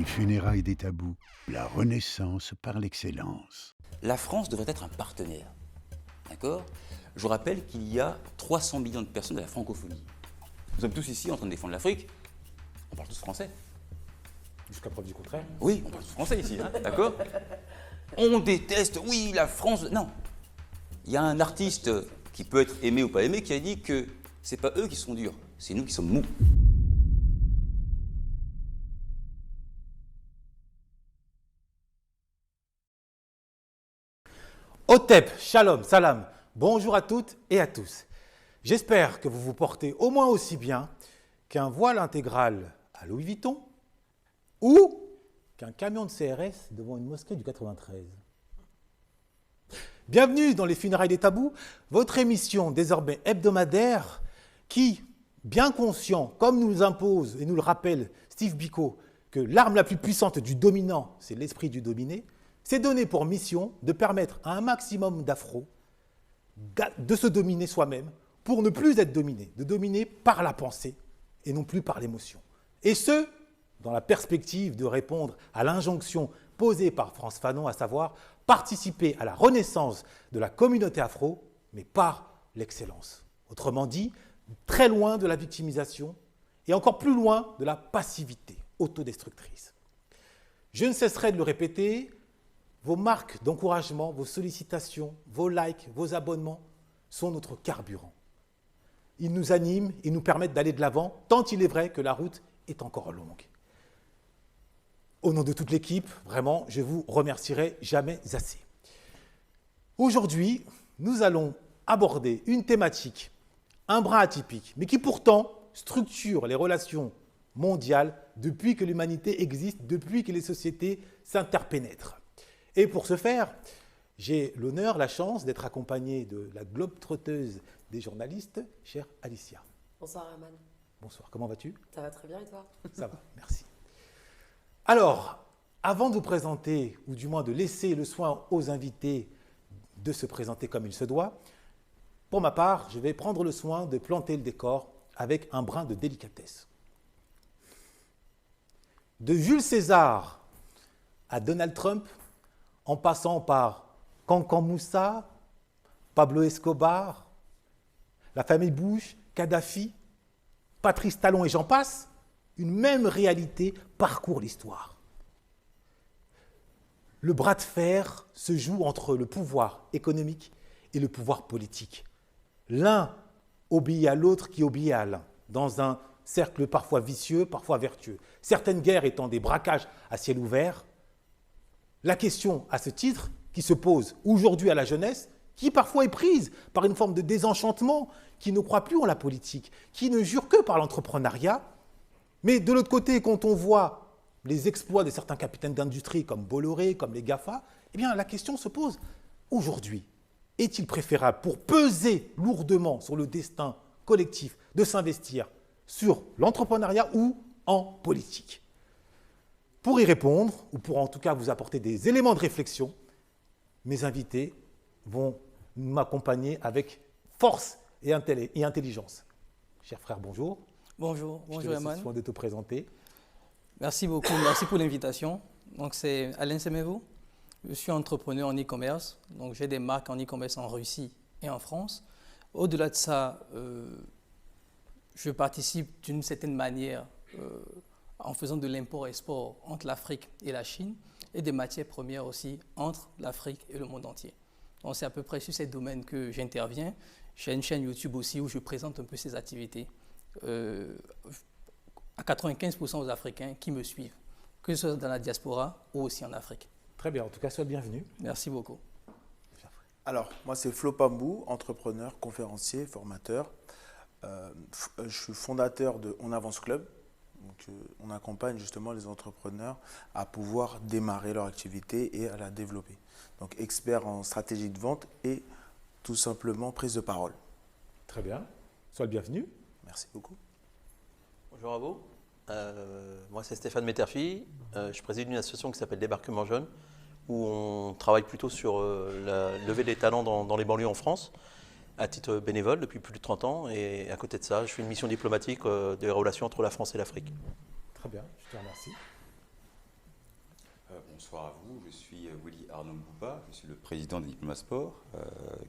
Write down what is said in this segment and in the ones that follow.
funérailles des tabous, la Renaissance par l'excellence. La France devrait être un partenaire. D'accord? Je vous rappelle qu'il y a 300 millions de personnes de la francophonie. Nous sommes tous ici en train de défendre l'Afrique. On parle tous français. Jusqu'à preuve du contraire. Oui, on parle tous français ici, hein, d'accord? On déteste, oui, la France. Non. Il y a un artiste qui peut être aimé ou pas aimé qui a dit que c'est pas eux qui sont durs, c'est nous qui sommes mous. Otep, shalom, salam, bonjour à toutes et à tous. J'espère que vous vous portez au moins aussi bien qu'un voile intégral à Louis Vuitton ou qu'un camion de CRS devant une mosquée du 93. Bienvenue dans les funérailles des tabous, votre émission désormais hebdomadaire qui, bien conscient, comme nous impose et nous le rappelle Steve Biko, que l'arme la plus puissante du dominant, c'est l'esprit du dominé, s'est donné pour mission de permettre à un maximum d'afro de se dominer soi-même pour ne plus être dominé, de dominer par la pensée et non plus par l'émotion. Et ce, dans la perspective de répondre à l'injonction posée par Frantz Fanon, à savoir participer à la renaissance de la communauté afro, mais par l'excellence. Autrement dit, très loin de la victimisation et encore plus loin de la passivité autodestructrice. Je ne cesserai de le répéter, vos marques d'encouragement, vos sollicitations, vos likes, vos abonnements sont notre carburant. Ils nous animent et nous permettent d'aller de l'avant, tant il est vrai que la route est encore longue. Au nom de toute l'équipe, vraiment, je vous remercierai jamais assez. Aujourd'hui, nous allons aborder une thématique, un brin atypique, mais qui pourtant structure les relations mondiales depuis que l'humanité existe, depuis que les sociétés s'interpénètrent. Et pour ce faire, j'ai l'honneur, la chance d'être accompagné de la globe-trotteuse des journalistes, chère Alicia. Bonsoir Herman. Bonsoir, comment vas-tu? Ça va très bien et toi? Ça va, merci. Alors, avant de vous présenter, ou du moins de laisser le soin aux invités de se présenter comme il se doit, pour ma part, je vais prendre le soin de planter le décor avec un brin de délicatesse. De Jules César à Donald Trump, en passant par Cancan Moussa, Pablo Escobar, la famille Bush, Kadhafi, Patrice Talon et j'en passe, une même réalité parcourt l'histoire. Le bras de fer se joue entre le pouvoir économique et le pouvoir politique. L'un obéit à l'autre qui obéit à l'un, dans un cercle parfois vicieux, parfois vertueux. Certaines guerres étant des braquages à ciel ouvert. La question à ce titre qui se pose aujourd'hui à la jeunesse, qui parfois est prise par une forme de désenchantement, qui ne croit plus en la politique, qui ne jure que par l'entrepreneuriat. Mais de l'autre côté, quand on voit les exploits de certains capitaines d'industrie comme Bolloré, comme les GAFA, eh bien la question se pose aujourd'hui. Est-il préférable pour peser lourdement sur le destin collectif de s'investir sur l'entrepreneuriat ou en politique? Pour y répondre, ou pour en tout cas vous apporter des éléments de réflexion, mes invités vont m'accompagner avec force et intelligence. Cher frère, bonjour. Bonjour, bonjour Je te laisse Herman. le soin de te présenter. Merci beaucoup, merci pour l'invitation. Donc c'est Alain Semevo. Je suis entrepreneur en e-commerce. Donc j'ai des marques en e-commerce en Russie et en France. Au-delà de ça, je participe d'une certaine manière en faisant de l'import-export entre l'Afrique et la Chine et des matières premières aussi entre l'Afrique et le monde entier. Donc c'est à peu près sur ces domaines que j'interviens. J'ai une chaîne YouTube aussi où je présente un peu ces activités à 95% aux Africains qui me suivent, que ce soit dans la diaspora ou aussi en Afrique. Très bien, en tout cas, sois le bienvenu. Merci beaucoup. Alors, moi, c'est Flo Pambou, entrepreneur, conférencier, formateur. Je suis fondateur de On Avance Club. Donc, on accompagne justement les entrepreneurs à pouvoir démarrer leur activité et à la développer. Donc, expert en stratégie de vente et tout simplement prise de parole. Très bien, sois le bienvenu. Merci beaucoup. Bonjour à vous. Moi, c'est Stéphane Metterfi. Je préside une association qui s'appelle Débarquement Jeune, où on travaille plutôt sur la levée des talents dans les banlieues en France, à titre bénévole depuis plus de 30 ans. Et à côté de ça, je fais une mission diplomatique des relations entre la France et l'Afrique. Très bien, je te remercie. Bonsoir à vous, je suis Willy Arnaud Mboupa, je suis le président de Diploma Sport,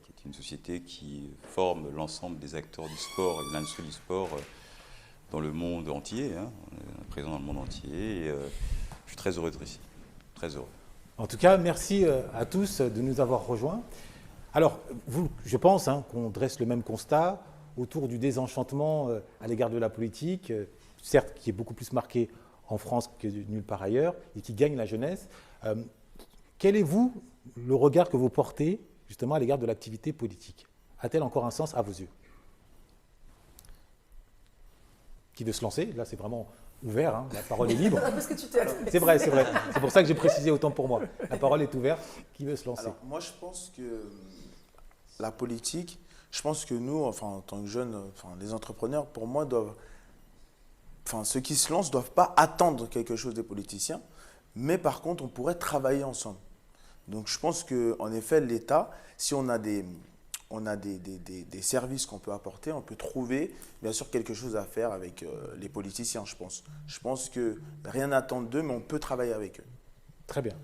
qui est une société qui forme l'ensemble des acteurs du sport et de l'industrie du sport dans le monde entier. On est présent dans le monde entier et je suis très heureux d'être ici, très heureux. En tout cas, merci à tous de nous avoir rejoints. Alors, je pense qu'on dresse le même constat autour du désenchantement à l'égard de la politique, certes qui est beaucoup plus marqué en France que nulle part ailleurs, et qui gagne la jeunesse. Quel est, vous, le regard que vous portez justement à l'égard de l'activité politique? A-t-elle encore un sens à vos yeux? Qui veut se lancer? Là, c'est vraiment ouvert, la parole est libre. Parce que tu t'es adressé. C'est vrai, c'est vrai. C'est pour ça que j'ai précisé autant pour moi. La parole est ouverte. Qui veut se lancer? Alors, moi, je pense que la politique, je pense que nous, en tant que jeunes, les entrepreneurs, pour moi, ceux qui se lancent ne doivent pas attendre quelque chose des politiciens, mais par contre, on pourrait travailler ensemble. Donc, je pense qu'en effet, l'État, si on a des services qu'on peut apporter, on peut trouver, bien sûr, quelque chose à faire avec les politiciens, je pense. Je pense que rien n'attend d'eux, mais on peut travailler avec eux. Très bien.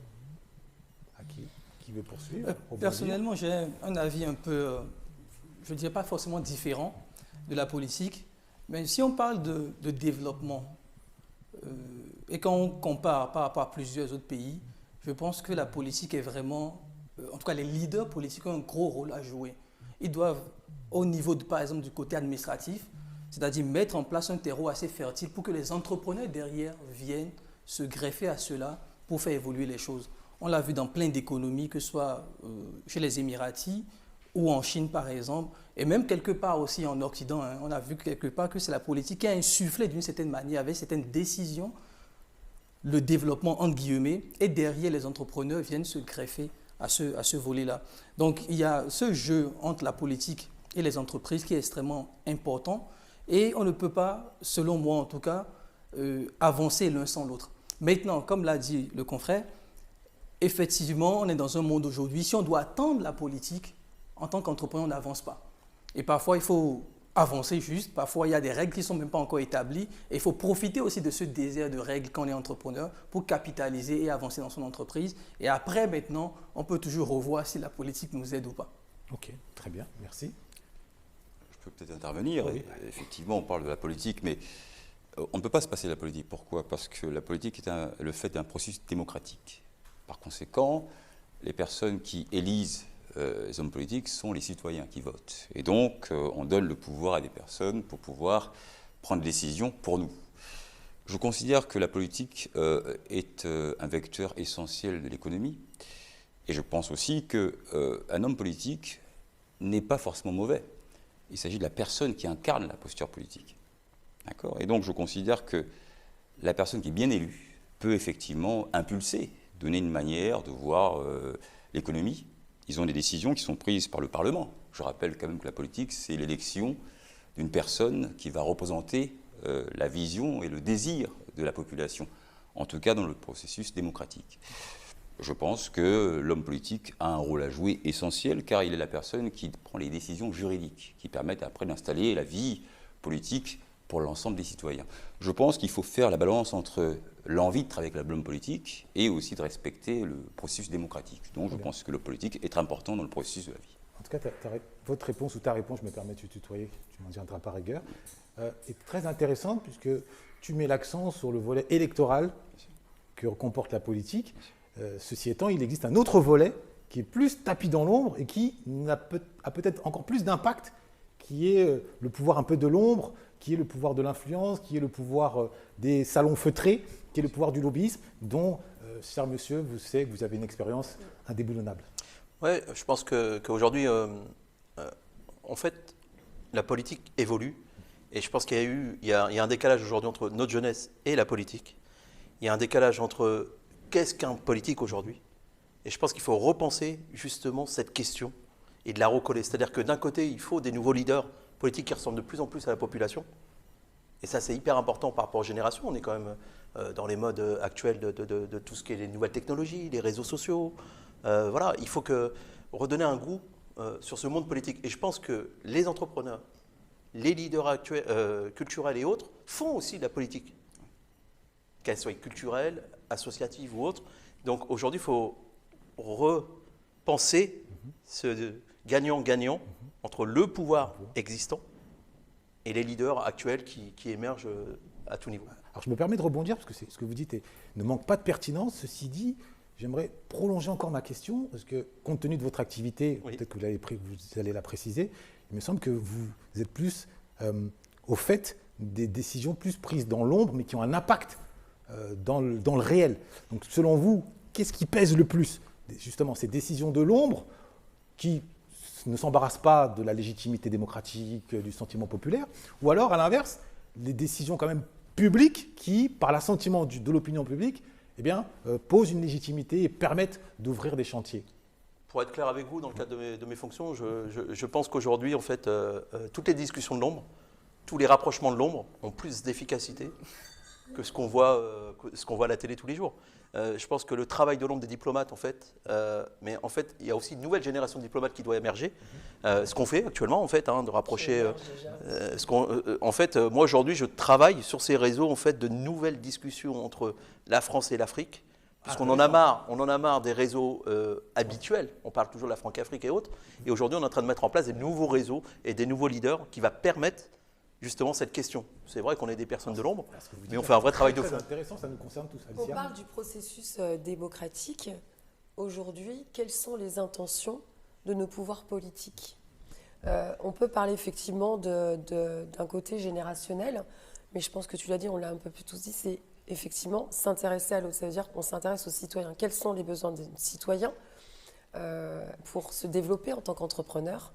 Qui veut poursuivre? Personnellement, j'ai un avis un peu, je ne dirais pas forcément différent de la politique, mais si on parle de développement et quand on compare par rapport à plusieurs autres pays, je pense que la politique est vraiment, en tout cas les leaders politiques ont un gros rôle à jouer. Ils doivent, au niveau, par exemple, du côté administratif, c'est-à-dire mettre en place un terreau assez fertile pour que les entrepreneurs derrière viennent se greffer à cela pour faire évoluer les choses. On l'a vu dans plein d'économies, que ce soit chez les Émiratis ou en Chine, par exemple, et même quelque part aussi en Occident. On a vu quelque part que c'est la politique qui a insufflé d'une certaine manière, avec certaines décisions, le développement, entre guillemets, et derrière, les entrepreneurs viennent se greffer à ce volet-là. Donc, il y a ce jeu entre la politique et les entreprises qui est extrêmement important, et on ne peut pas, selon moi en tout cas, avancer l'un sans l'autre. Maintenant, comme l'a dit le confrère, effectivement, on est dans un monde aujourd'hui, si on doit attendre la politique, en tant qu'entrepreneur, on n'avance pas. Et parfois, il faut avancer juste. Parfois, il y a des règles qui ne sont même pas encore établies. Et il faut profiter aussi de ce désert de règles quand on est entrepreneur pour capitaliser et avancer dans son entreprise. Et après, maintenant, on peut toujours revoir si la politique nous aide ou pas. Ok, très bien, merci. Je peux peut-être intervenir. Oui. Effectivement, on parle de la politique, mais on ne peut pas se passer de la politique. Pourquoi? Parce que la politique est le fait d'un processus démocratique. Par conséquent, les personnes qui élisent les hommes politiques sont les citoyens qui votent. Et donc, on donne le pouvoir à des personnes pour pouvoir prendre des décisions pour nous. Je considère que la politique est un vecteur essentiel de l'économie. Et je pense aussi qu'un homme politique n'est pas forcément mauvais. Il s'agit de la personne qui incarne la posture politique. D'accord? Et donc, je considère que la personne qui est bien élue peut effectivement impulser, donner une manière de voir l'économie. Ils ont des décisions qui sont prises par le Parlement. Je rappelle quand même que la politique, c'est l'élection d'une personne qui va représenter la vision et le désir de la population, en tout cas dans le processus démocratique. Je pense que l'homme politique a un rôle à jouer essentiel, car il est la personne qui prend les décisions juridiques, qui permettent après d'installer la vie politique pour l'ensemble des citoyens. Je pense qu'il faut faire la balance entre l'envie de travailler avec l'homme politique et aussi de respecter le processus démocratique. Donc je pense que le politique est important dans le processus de la vie. En tout cas, votre réponse ou ta réponse, je me permets de te tutoyer, tu m'en diras par rigueur, est très intéressante puisque tu mets l'accent sur le volet électoral que comporte la politique. Ceci étant, il existe un autre volet qui est plus tapis dans l'ombre et qui a peut-être encore plus d'impact, qui est le pouvoir un peu de l'ombre, qui est le pouvoir de l'influence, qui est le pouvoir des salons feutrés, qui est le pouvoir du lobbyisme, dont, cher monsieur, vous savez que vous avez une expérience indéboulonnable. Oui, je pense qu'aujourd'hui, en fait, la politique évolue. Et je pense qu'il y a un décalage aujourd'hui entre notre jeunesse et la politique. Il y a un décalage entre qu'est-ce qu'un politique aujourd'hui. Et je pense qu'il faut repenser justement cette question et de la recoller. C'est-à-dire que d'un côté, il faut des nouveaux leaders politiques qui ressemblent de plus en plus à la population. Et ça, c'est hyper important par rapport aux générations. On est quand même dans les modes actuels de tout ce qui est les nouvelles technologies, les réseaux sociaux. Voilà, il faut redonner un goût sur ce monde politique. Et je pense que les entrepreneurs, les leaders actuels, culturels et autres, font aussi de la politique. Qu'elle soit culturelle, associative ou autre. Donc aujourd'hui, il faut repenser ce gagnant-gagnant entre le pouvoir existant et les leaders actuels qui émergent à tout niveau. Alors je me permets de rebondir parce que ce que vous dites ne manque pas de pertinence. Ceci dit, j'aimerais prolonger encore ma question parce que compte tenu de votre activité, Oui. peut-être que vous allez la préciser, il me semble que vous êtes plus au fait des décisions plus prises dans l'ombre mais qui ont un impact dans le réel. Donc selon vous, qu'est-ce qui pèse le plus? Justement, ces décisions de l'ombre qui ne s'embarrassent pas de la légitimité démocratique, du sentiment populaire, ou alors, à l'inverse, les décisions quand même publiques qui, par l'assentiment de l'opinion publique, eh bien, posent une légitimité et permettent d'ouvrir des chantiers. Pour être clair avec vous, dans le cadre de mes fonctions, je pense qu'aujourd'hui, en fait, toutes les discussions de l'ombre, tous les rapprochements de l'ombre ont plus d'efficacité que ce qu'on voit à la télé tous les jours. Je pense que le travail de l'ombre des diplomates, en fait, mais en fait, il y a aussi une nouvelle génération de diplomates qui doit émerger. Ce qu'on fait actuellement, en fait, de rapprocher. En fait, moi aujourd'hui, je travaille sur ces réseaux, en fait, de nouvelles discussions entre la France et l'Afrique, puisqu'on en a marre des réseaux habituels. On parle toujours de la Franc-Afrique et autres. Et aujourd'hui, on est en train de mettre en place des nouveaux réseaux et des nouveaux leaders qui va permettre justement cette question. C'est vrai qu'on est des personnes de l'ombre, mais on fait un vrai travail de fond. C'est intéressant, ça nous concerne tous. On parle du processus démocratique. Aujourd'hui, quelles sont les intentions de nos pouvoirs politiques? On peut parler effectivement d'un côté générationnel, mais je pense que tu l'as dit, on l'a un peu plus tous dit, c'est effectivement s'intéresser à l'autre. Ça veut dire qu'on s'intéresse aux citoyens. Quels sont les besoins des citoyens pour se développer en tant qu'entrepreneur?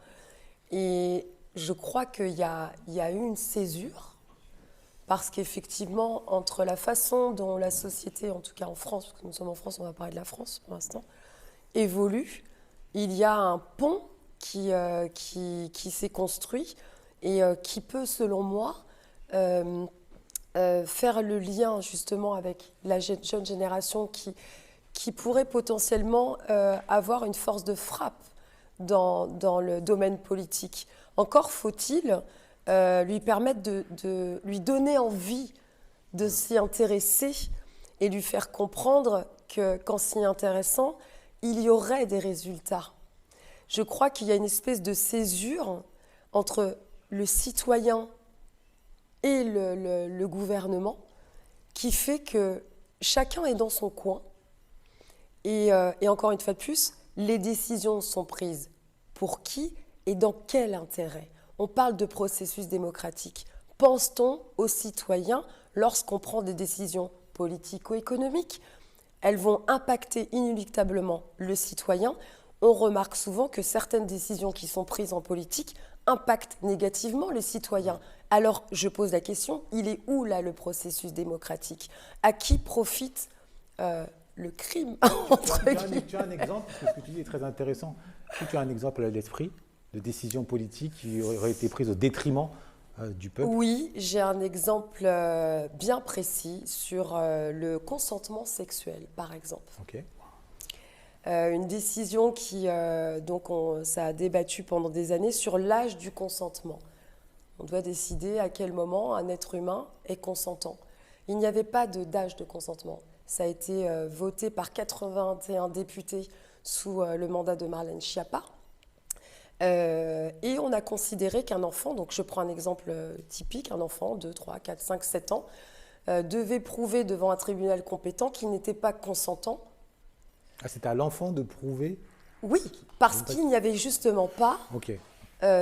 Et je crois qu'il y a eu une césure, parce qu'effectivement, entre la façon dont la société, en tout cas en France, parce que nous sommes en France, on va parler de la France pour l'instant, évolue, il y a un pont qui s'est construit et qui peut, selon moi, faire le lien justement avec la jeune génération qui pourrait potentiellement avoir une force de frappe dans le domaine politique. Encore faut-il lui permettre de lui donner envie de s'y intéresser et lui faire comprendre qu'en s'y intéressant, il y aurait des résultats. Je crois qu'il y a une espèce de césure entre le citoyen et le gouvernement qui fait que chacun est dans son coin. Et encore une fois de plus, les décisions sont prises pour qui et dans quel intérêt? On parle de processus démocratique. Pense-t-on aux citoyens lorsqu'on prend des décisions politico-économiques? Elles vont impacter inéluctablement le citoyen. On remarque souvent que certaines décisions qui sont prises en politique impactent négativement les citoyens. Alors, je pose la question, il est où là le processus démocratique? À qui profite le crime Tu as un exemple, parce que ce que tu dis est très intéressant. Est-ce que tu as un exemple à l'esprit de décisions politiques qui auraient été prises au détriment du peuple? Oui, j'ai un exemple bien précis sur le consentement sexuel, par exemple. Ok. Une décision qui, ça a débattu pendant des années sur l'âge du consentement. On doit décider à quel moment un être humain est consentant. Il n'y avait pas d'âge de consentement. Ça a été voté par 81 députés sous le mandat de Marlène Schiappa. Et on a considéré qu'un enfant, donc je prends un exemple typique, un enfant de 3, 4, 5, 7 ans, devait prouver devant un tribunal compétent qu'il n'était pas consentant. Ah, c'était à l'enfant de prouver? Oui, parce qu'il n'y avait justement pas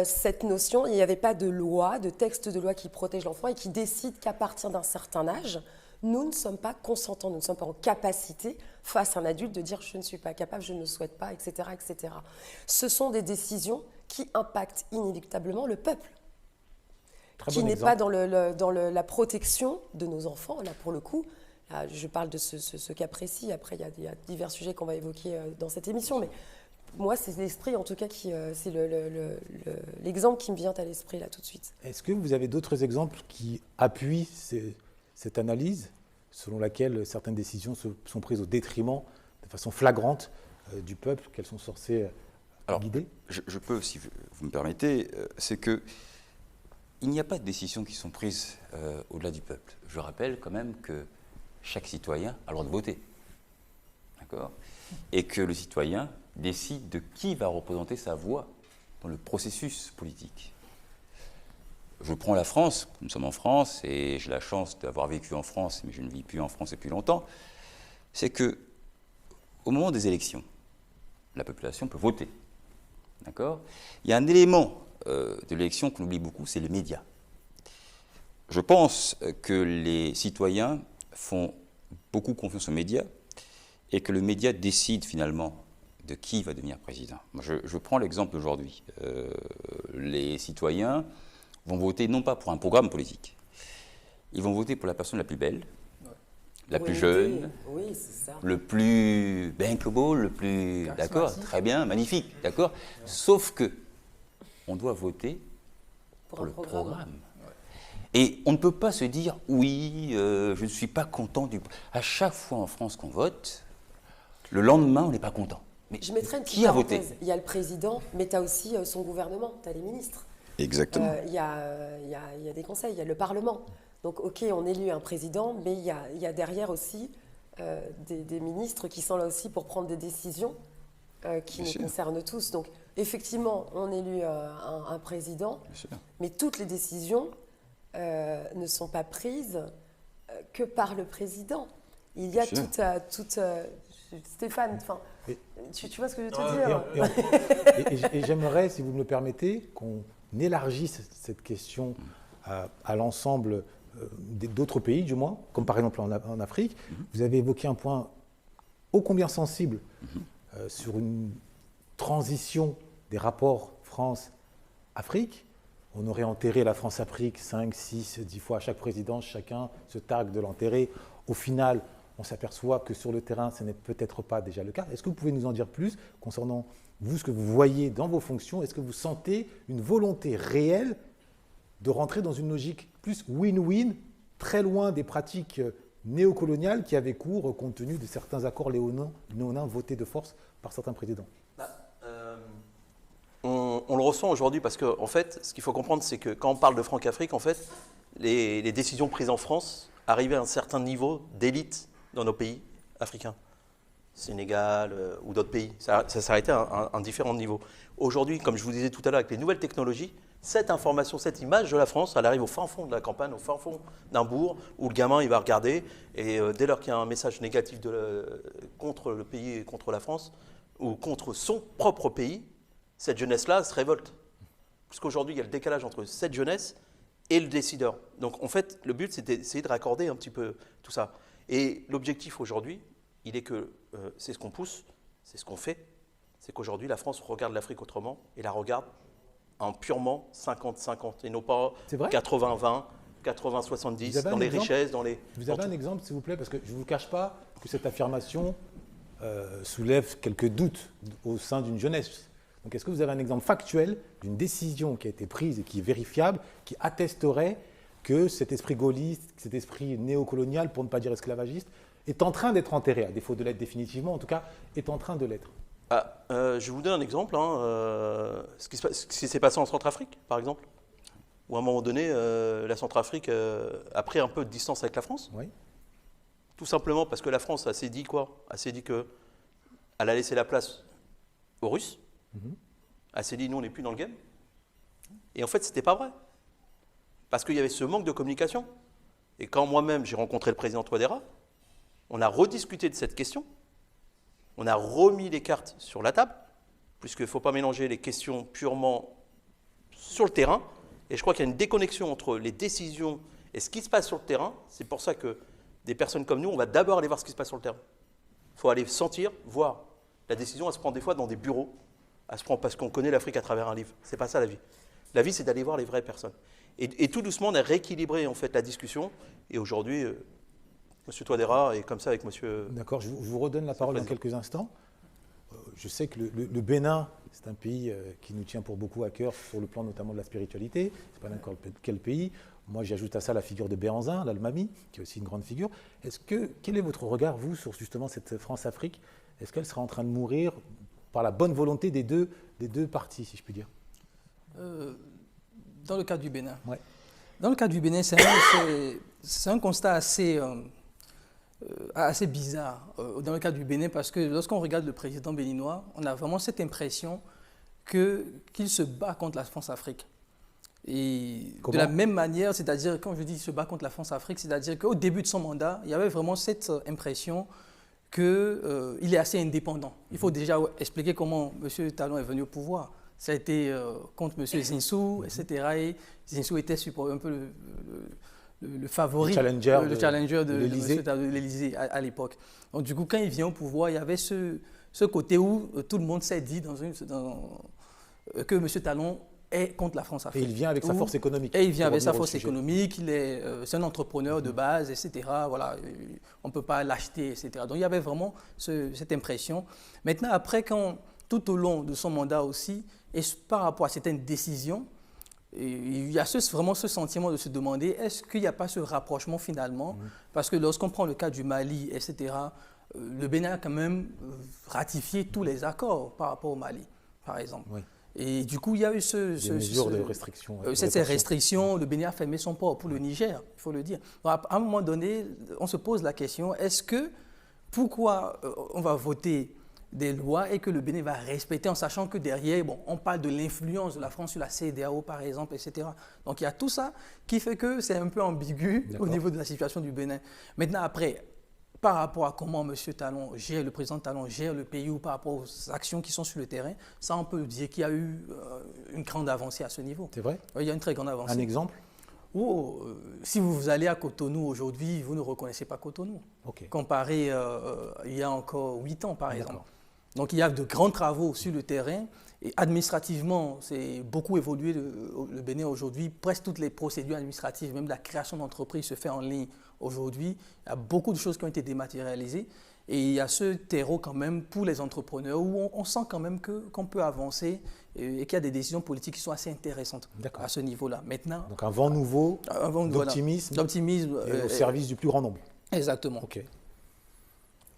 cette notion, il n'y avait pas de loi, de texte de loi qui protège l'enfant et qui décide qu'à partir d'un certain âge, nous ne sommes pas consentants, nous ne sommes pas en capacité face à un adulte de dire je ne suis pas capable, je ne le souhaite pas, etc., etc. Ce sont des décisions qui impactent inéluctablement le peuple, qui n'est pas dans la protection de nos enfants. Là, pour le coup, là, je parle de ce cas précis. Après, il y a divers sujets qu'on va évoquer dans cette émission, mais moi, c'est l'esprit, en tout cas, c'est l'exemple qui me vient à l'esprit là tout de suite. Est-ce que vous avez d'autres exemples qui appuient cette analyse selon laquelle certaines décisions sont prises au détriment, de façon flagrante, du peuple, qu'elles sont censées guider? Je peux, si vous me permettez, c'est que il n'y a pas de décisions qui sont prises au-delà du peuple. Je rappelle quand même que chaque citoyen a le droit de voter. D'accord ? Et que le citoyen décide de qui va représenter sa voix dans le processus politique. Je prends la France, nous sommes en France, et j'ai la chance d'avoir vécu en France, mais je ne vis plus en France depuis longtemps, c'est que au moment des élections, la population peut voter. D'accord ? Il y a un élément de l'élection qu'on oublie beaucoup, c'est le média. Je pense que les citoyens font beaucoup confiance aux médias et que le média décide finalement de qui va devenir président. Moi, je prends l'exemple d'aujourd'hui. Les citoyens vont voter non pas pour un programme politique, ils vont voter pour la personne la plus belle, la plus jeune, le plus bankable, le plus... D'accord, très bien, magnifique, d'accord. Sauf que on doit voter pour le programme. Et on ne peut pas se dire, oui, je ne suis pas content du... À chaque fois en France qu'on vote, le lendemain, on n'est pas content. Mais je mettrais une petite qui a voté ? Il y a le président, mais tu as aussi son gouvernement, tu as les ministres. Exactement. Il y a des conseils, il y a le Parlement. Donc, OK, on élit un président, mais il y a derrière aussi des ministres qui sont là aussi pour prendre des décisions qui nous concernent tous. Donc, effectivement, on élit un président, mais toutes les décisions ne sont pas prises que par le président. Il y a toute Stéphane, tu vois ce que je veux te dire Et j'aimerais, si vous me le permettez, qu'on élargisse cette question à l'ensemble d'autres pays, du moins, comme par exemple en Afrique. Vous avez évoqué un point ô combien sensible sur une transition des rapports France-Afrique. On aurait enterré la France-Afrique 5, 6, 10 fois à chaque présidence, chacun se targue de l'enterrer. Au final, on s'aperçoit que sur le terrain, ce n'est peut-être pas déjà le cas. Est-ce que vous pouvez nous en dire plus concernant vous, ce que vous voyez dans vos fonctions? Est-ce que vous sentez une volonté réelle de rentrer dans une logique plus win-win, très loin des pratiques néocoloniales qui avaient cours compte tenu de certains accords léonins votés de force par certains présidents? On le ressent aujourd'hui parce que, en fait, ce qu'il faut comprendre, c'est que quand on parle de Franc-Afrique, en fait, les décisions prises en France arrivaient à un certain niveau d'élite dans nos pays africains, Sénégal ou d'autres pays. Ça s'arrêtait à un différent niveau. Aujourd'hui, comme je vous disais tout à l'heure, avec les nouvelles technologies, cette information, cette image de la France, elle arrive au fin fond de la campagne, au fin fond d'un bourg, où le gamin, il va regarder, et dès lors qu'il y a un message négatif contre le pays et contre la France, ou contre son propre pays, cette jeunesse-là se révolte. Puisqu'aujourd'hui, il y a le décalage entre cette jeunesse et le décideur. Donc, en fait, le but, c'est d'essayer de raccorder un petit peu tout ça. Et l'objectif aujourd'hui, il est que c'est ce qu'on pousse, c'est ce qu'on fait, c'est qu'aujourd'hui, la France regarde l'Afrique autrement et la regarde en purement 50-50 et non pas 80-20, 80-70 dans les richesses, dans les... Vous avez un exemple, s'il vous plaît, parce que je ne vous cache pas que cette affirmation soulève quelques doutes au sein d'une jeunesse. Donc, est-ce que vous avez un exemple factuel d'une décision qui a été prise et qui est vérifiable, qui attesterait que cet esprit gaulliste, cet esprit néocolonial, pour ne pas dire esclavagiste, est en train d'être enterré, à défaut de l'être définitivement, en tout cas, est en train de l'être? Je vous donne un exemple, ce qui s'est passé en Centrafrique, par exemple, où à un moment donné, la Centrafrique a pris un peu de distance avec la France. Oui. Tout simplement parce que la France s'est dit quoi? Elle s'est dit qu'elle a laissé la place aux Russes. Elle s'est dit, nous, on n'est plus dans le game. Et en fait, ce n'était pas vrai. Parce qu'il y avait ce manque de communication. Et quand moi-même, j'ai rencontré le président Touadéra, on a rediscuté de cette question. On a remis les cartes sur la table, puisqu'il ne faut pas mélanger les questions purement sur le terrain. Et je crois qu'il y a une déconnexion entre les décisions et ce qui se passe sur le terrain. C'est pour ça que des personnes comme nous, on va d'abord aller voir ce qui se passe sur le terrain. Il faut aller sentir, voir. La décision, elle se prend des fois dans des bureaux. Elle se prend parce qu'on connaît l'Afrique à travers un livre. C'est pas ça la vie. La vie, c'est d'aller voir les vraies personnes. Et tout doucement, on a rééquilibré en fait la discussion. Et aujourd'hui, M. Touadéra est comme ça avec M. D'accord, je vous redonne la parole dans quelques instants. Je sais que le Bénin, c'est un pays qui nous tient pour beaucoup à cœur sur le plan notamment de la spiritualité. C'est pas n'importe quel pays. Moi, j'ajoute à ça la figure de Béhanzin, l'Almami, qui est aussi une grande figure. Quel est votre regard, vous, sur justement cette France-Afrique? Est-ce qu'elle sera en train de mourir par la bonne volonté des deux parties, si je puis dire? Dans le cas du Bénin. Ouais. Dans le cas du Bénin, c'est un constat assez assez bizarre dans le cas du Bénin, parce que lorsqu'on regarde le président béninois, on a vraiment cette impression qu'il se bat contre la France-Afrique. Et de la même manière, c'est-à-dire, quand je dis se bat contre la France-Afrique, c'est-à-dire qu'au début de son mandat, il y avait vraiment cette impression qu'il est assez indépendant. Il faut déjà expliquer comment M. Talon est venu au pouvoir. Ça a été contre M. Zinsou, etc. Et Zinsou était un peu le favori, le challenger de l'Élysée à l'époque. Donc du coup, quand il vient au pouvoir, il y avait ce côté où tout le monde s'est dit que M. Talon est contre la France-Afrique. Et il vient avec sa force économique. Et il vient avec sa force économique, c'est un entrepreneur de base, etc. Voilà, on ne peut pas l'acheter, etc. Donc il y avait vraiment cette impression. Maintenant, après, tout au long de son mandat aussi, et par rapport à certaines décisions, il y a vraiment ce sentiment de se demander, est-ce qu'il n'y a pas ce rapprochement finalement? Parce que lorsqu'on prend le cas du Mali, etc., le Bénin a quand même ratifié tous les accords par rapport au Mali, par exemple. Oui. Et du coup, il y a eu des mesures de restriction. Ces restrictions, le Bénin a fermé son port pour le Niger, il faut le dire. Donc, à un moment donné, on se pose la question, pourquoi on va voter des lois et que le Bénin va respecter en sachant que derrière, on parle de l'influence de la France sur la CEDEAO, par exemple, etc. Donc, il y a tout ça qui fait que c'est un peu ambigu au niveau de la situation du Bénin. Maintenant, après, par rapport à comment le président Talon gère le pays ou par rapport aux actions qui sont sur le terrain, ça, on peut dire qu'il y a eu une grande avancée à ce niveau. C'est vrai? Oui, il y a une très grande avancée. Un exemple? Si vous allez à Cotonou aujourd'hui, vous ne reconnaissez pas Cotonou. Okay. Comparé il y a encore 8 ans, par exemple. Donc, il y a de grands travaux sur le terrain. Et administrativement, c'est beaucoup évolué le Bénin aujourd'hui. Presque toutes les procédures administratives, même la création d'entreprises se fait en ligne aujourd'hui. Il y a beaucoup de choses qui ont été dématérialisées. Et il y a ce terreau quand même pour les entrepreneurs où on sent quand même qu'on peut avancer et qu'il y a des décisions politiques qui sont assez intéressantes à ce niveau-là. Maintenant, donc un vent nouveau d'optimisme et au service du plus grand nombre. Exactement. Okay.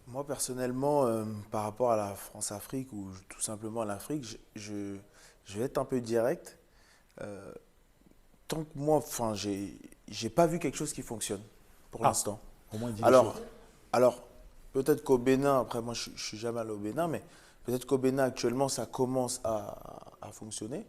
Moi, personnellement, par rapport à la France-Afrique ou tout simplement à l'Afrique, je vais être un peu direct. Tant que moi, j'ai pas vu quelque chose qui fonctionne pour l'instant. Au moins, alors, peut-être qu'au Bénin, après moi, je suis jamais allé au Bénin, mais peut-être qu'au Bénin, actuellement, ça commence à fonctionner.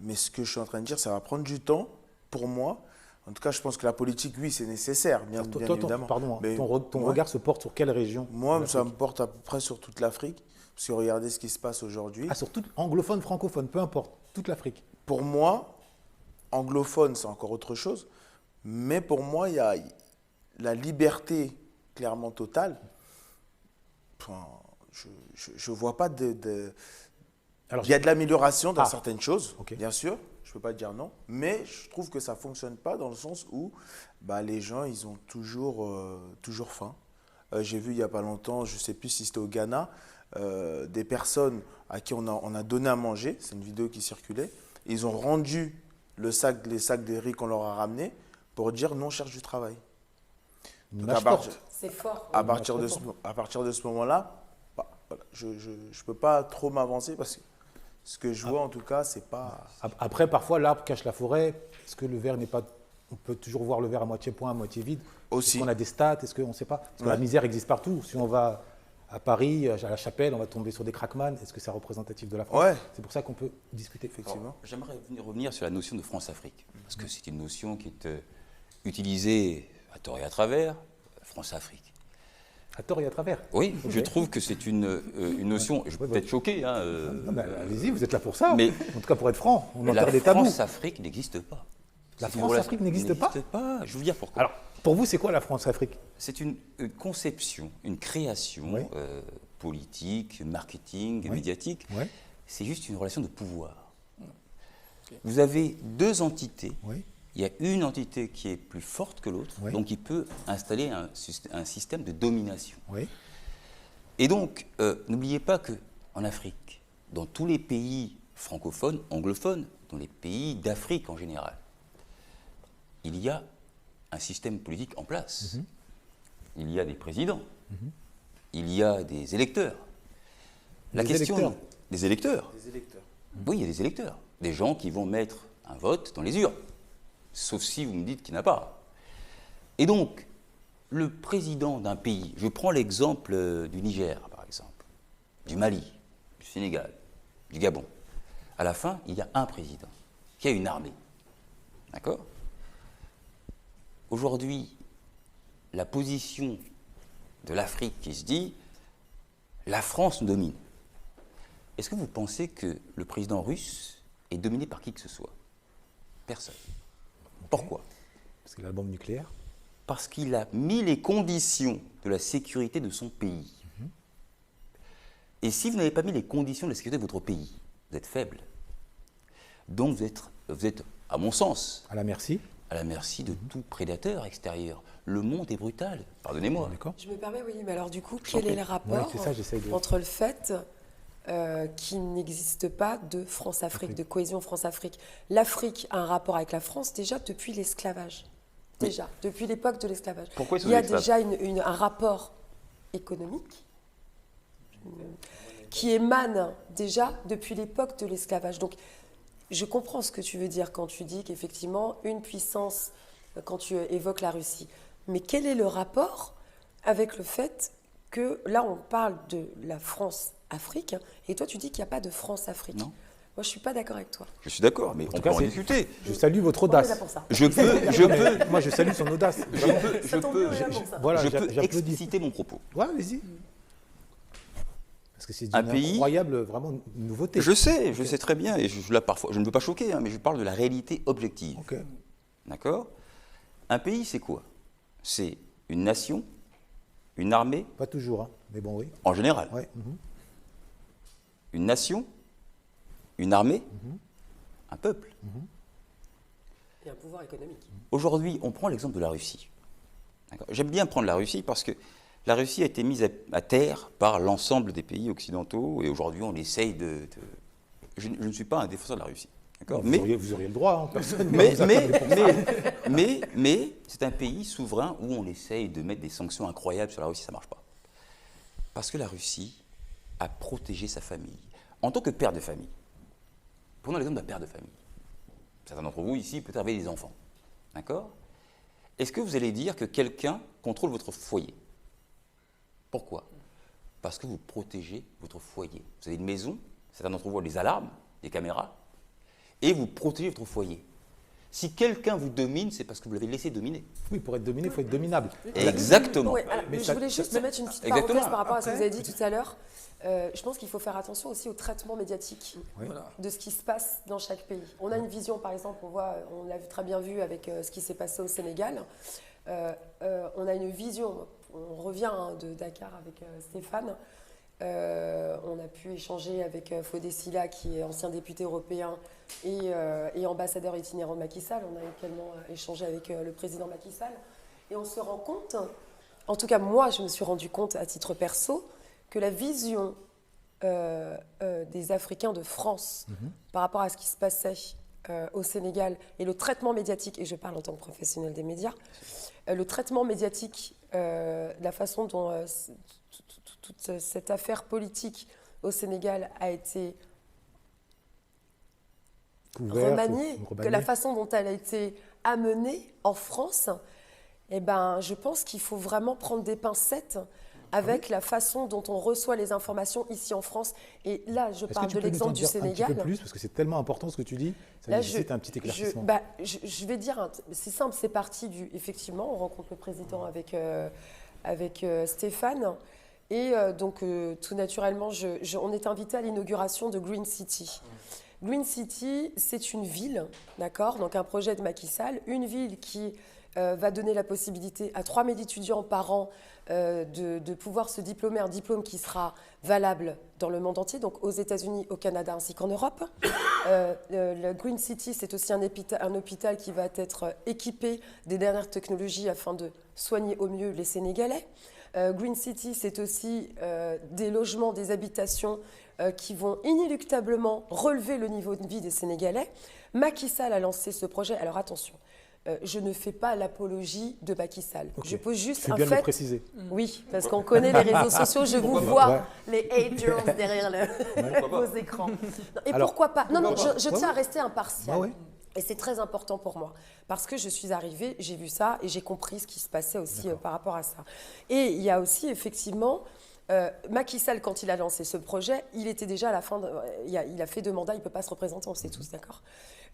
Mais ce que je suis en train de dire, ça va prendre du temps pour moi. En tout cas, je pense que la politique, oui, c'est nécessaire, bien évidemment. Pardon, ton regard se porte sur quelle région? Moi, ça me porte à peu près sur toute l'Afrique. Parce que regardez ce qui se passe aujourd'hui. Sur toute anglophone, francophone, peu importe, toute l'Afrique. Pour moi, anglophone, c'est encore autre chose. Mais pour moi, il y a la liberté clairement totale. Enfin, je ne vois pas Alors, il y a de l'amélioration dans certaines choses, bien sûr. Je ne peux pas dire non, mais je trouve que ça ne fonctionne pas dans le sens où les gens, ils ont toujours faim. J'ai vu il n'y a pas longtemps, je ne sais plus si c'était au Ghana, des personnes à qui on a donné à manger, c'est une vidéo qui circulait, et ils ont rendu les sacs de riz qu'on leur a ramenés pour dire non, on cherche du travail. C'est fort. À partir de ce moment-là, je ne peux pas trop m'avancer parce que ce que je vois, en tout cas, c'est pas... Après, parfois, l'arbre cache la forêt. Est-ce que le verre n'est pas... On peut toujours voir le verre à moitié plein, à moitié vide. Aussi. Est-ce qu'on a des stats? Est-ce qu'on ne sait pas? Parce que la misère existe partout. Si on va à Paris, à la Chapelle, on va tomber sur des crackman. Est-ce que c'est représentatif de la France? C'est pour ça qu'on peut discuter. Effectivement. J'aimerais revenir sur la notion de France-Afrique. Parce que c'est une notion qui est utilisée à tort et à travers. France-Afrique. À tort et à travers. Oui, je trouve que c'est une notion. Je peux peut-être choquer. Allez-y, vous êtes là pour ça. Mais en tout cas, pour être franc, on enterre des tabous. La France-Afrique n'existe pas. La France-Afrique n'existe pas? Je vais vous dire pourquoi. Alors, pour vous, c'est quoi la France-Afrique? C'est une conception, une création politique, marketing, médiatique. C'est juste une relation de pouvoir. Vous avez deux entités. Il y a une entité qui est plus forte que l'autre, donc qui peut installer un système de domination. Et donc, n'oubliez pas qu'en Afrique, dans tous les pays francophones, anglophones, dans les pays d'Afrique en général, il y a un système politique en place. Il y a des présidents, il y a des électeurs. Des électeurs. Oui, il y a des électeurs. Des gens qui vont mettre un vote dans les urnes. Sauf si vous me dites qu'il n'y en a pas. Et donc, le président d'un pays, je prends l'exemple du Niger, par exemple, du Mali, du Sénégal, du Gabon. À la fin, il y a un président qui a une armée. D'accord? Aujourd'hui, la position de l'Afrique qui se dit « la France nous domine ». Est-ce que vous pensez que le président russe est dominé par qui que ce soit? Personne. Pourquoi? Parce qu'il a la bombe nucléaire. Parce qu'il a mis les conditions de la sécurité de son pays. Et si vous n'avez pas mis les conditions de la sécurité de votre pays, vous êtes faible. Donc vous êtes, à mon sens, À la merci. à la merci de tout prédateur extérieur. Le monde est brutal, pardonnez-moi. D'accord. Je me permets, oui, mais alors du coup, t'en quel est prie. le rapport c'est ça, j'essaye de- entre le fait qu'il n'existe pas de France-Afrique, de cohésion France-Afrique? L'Afrique a un rapport avec la France déjà depuis l'esclavage. Déjà, depuis l'époque de l'esclavage. Pourquoi ils sont Il y a esclaves? déjà un rapport économique qui émane déjà depuis l'époque de l'esclavage. Donc, je comprends ce que tu veux dire quand tu dis qu'effectivement, une puissance, quand tu évoques la Russie. Mais quel est le rapport avec le fait que, là, on parle de la France-Afrique, et toi, tu dis qu'il n'y a pas de France-Afrique? Non. Moi, je ne suis pas d'accord avec toi. Je suis d'accord, mais on tout peut cas, en c'est- discuter. Je salue votre On est audace. là pour ça. Je peux, Moi, je salue son audace. je tombe peux, bien, on est là pour ça. Voilà, je peux j'applaudis. expliciter mon propos. Ouais, allez-y. Parce que c'est Un une pays- incroyable vraiment nouveauté. Je sais très bien, et là parfois, je ne veux pas choquer, hein, mais je parle de la réalité objective. Ok. D'accord? Un pays, c'est quoi? C'est une nation, une armée, Pas toujours, hein. Mais bon, oui. en général. Ouais. Une nation, une armée, un peuple. Et un pouvoir économique. Aujourd'hui, on prend l'exemple de la Russie. D'accord? J'aime bien prendre la Russie parce que la Russie a été mise à terre par l'ensemble des pays occidentaux et aujourd'hui, on essaye de... Je ne suis pas un défenseur de la Russie. D'accord? Vous auriez le droit, hein. Personne ne Mais, vous accorde pour ça. mais c'est un pays souverain où on essaye de mettre des sanctions incroyables sur la Russie, ça ne marche pas. Parce que la Russie a protégé sa famille. En tant que père de famille, prenons l'exemple d'un père de famille. Certains d'entre vous ici peut-être avez des enfants. D'accord? Est-ce que vous allez dire que quelqu'un contrôle votre foyer? Pourquoi? Parce que vous protégez votre foyer. Vous avez une maison, certains d'entre vous ont des alarmes, des caméras, et vous protégez votre foyer. Si quelqu'un vous domine, c'est parce que vous l'avez laissé dominer. Oui, pour être dominé, il faut être dominable. Exactement. Ouais, alors, Mais je ça- voulais juste me mettre une petite Exactement. parenthèse par rapport à ce que vous Après- avez dit tout à l'heure. Je pense qu'il faut faire attention aussi au traitement médiatique Voilà. de ce qui se passe dans chaque pays. On a une vision, par exemple, on l'a très bien vu avec ce qui s'est passé au Sénégal. On a une vision, on revient de Dakar avec Stéphane. On a pu échanger avec Fodé Silla, qui est ancien député européen et ambassadeur itinérant de Macky Sall. On a également échangé avec le président Macky Sall. Et on se rend compte, en tout cas moi je me suis rendu compte à titre perso, que la vision des Africains de France par rapport à ce qui se passait au Sénégal et le traitement médiatique, et je parle en tant que professionnel des médias, le traitement médiatique, la façon dont toute cette affaire politique au Sénégal a été remaniée, que la façon dont elle a été amenée en France, eh ben, je pense qu'il faut vraiment prendre des pincettes avec la façon dont on reçoit les informations ici en France. Et là, je parle de l'exemple du Sénégal. Un petit peu plus, parce que c'est tellement important ce que tu dis, ça Là, nécessite un petit éclaircissement. je vais dire, c'est simple, c'est parti du... Effectivement, on rencontre le président avec Stéphane. Et donc, tout naturellement, on est invité à l'inauguration de Green City. Green City, c'est une ville, d'accord? Donc, un projet de Macky Sall, une ville qui va donner la possibilité à 3 000 étudiants par an de pouvoir se diplômer, un diplôme qui sera valable dans le monde entier, donc aux États-Unis, au Canada ainsi qu'en Europe. Le Green City, c'est aussi un hôpital qui va être équipé des dernières technologies afin de soigner au mieux les Sénégalais. Green City, c'est aussi des logements, des habitations qui vont inéluctablement relever le niveau de vie des Sénégalais. Macky Sall a lancé ce projet. Alors attention, je ne fais pas l'apologie de Macky Sall. Ok. Je pose juste C'est un bien de le fait. préciser. Oui, parce qu'on connaît les réseaux sociaux, je vous vois, les haters derrière vos écrans. Non, et Alors, pourquoi pas? Non, je ouais, tiens à rester impartial. Ah ouais. Et c'est très important pour moi, parce que je suis arrivée, j'ai vu ça et j'ai compris ce qui se passait aussi par rapport à ça. Et il y a aussi effectivement, Macky Sall, quand il a lancé ce projet, il était déjà à la fin, il a fait 2 mandats, il ne peut pas se représenter, on sait tous, d'accord.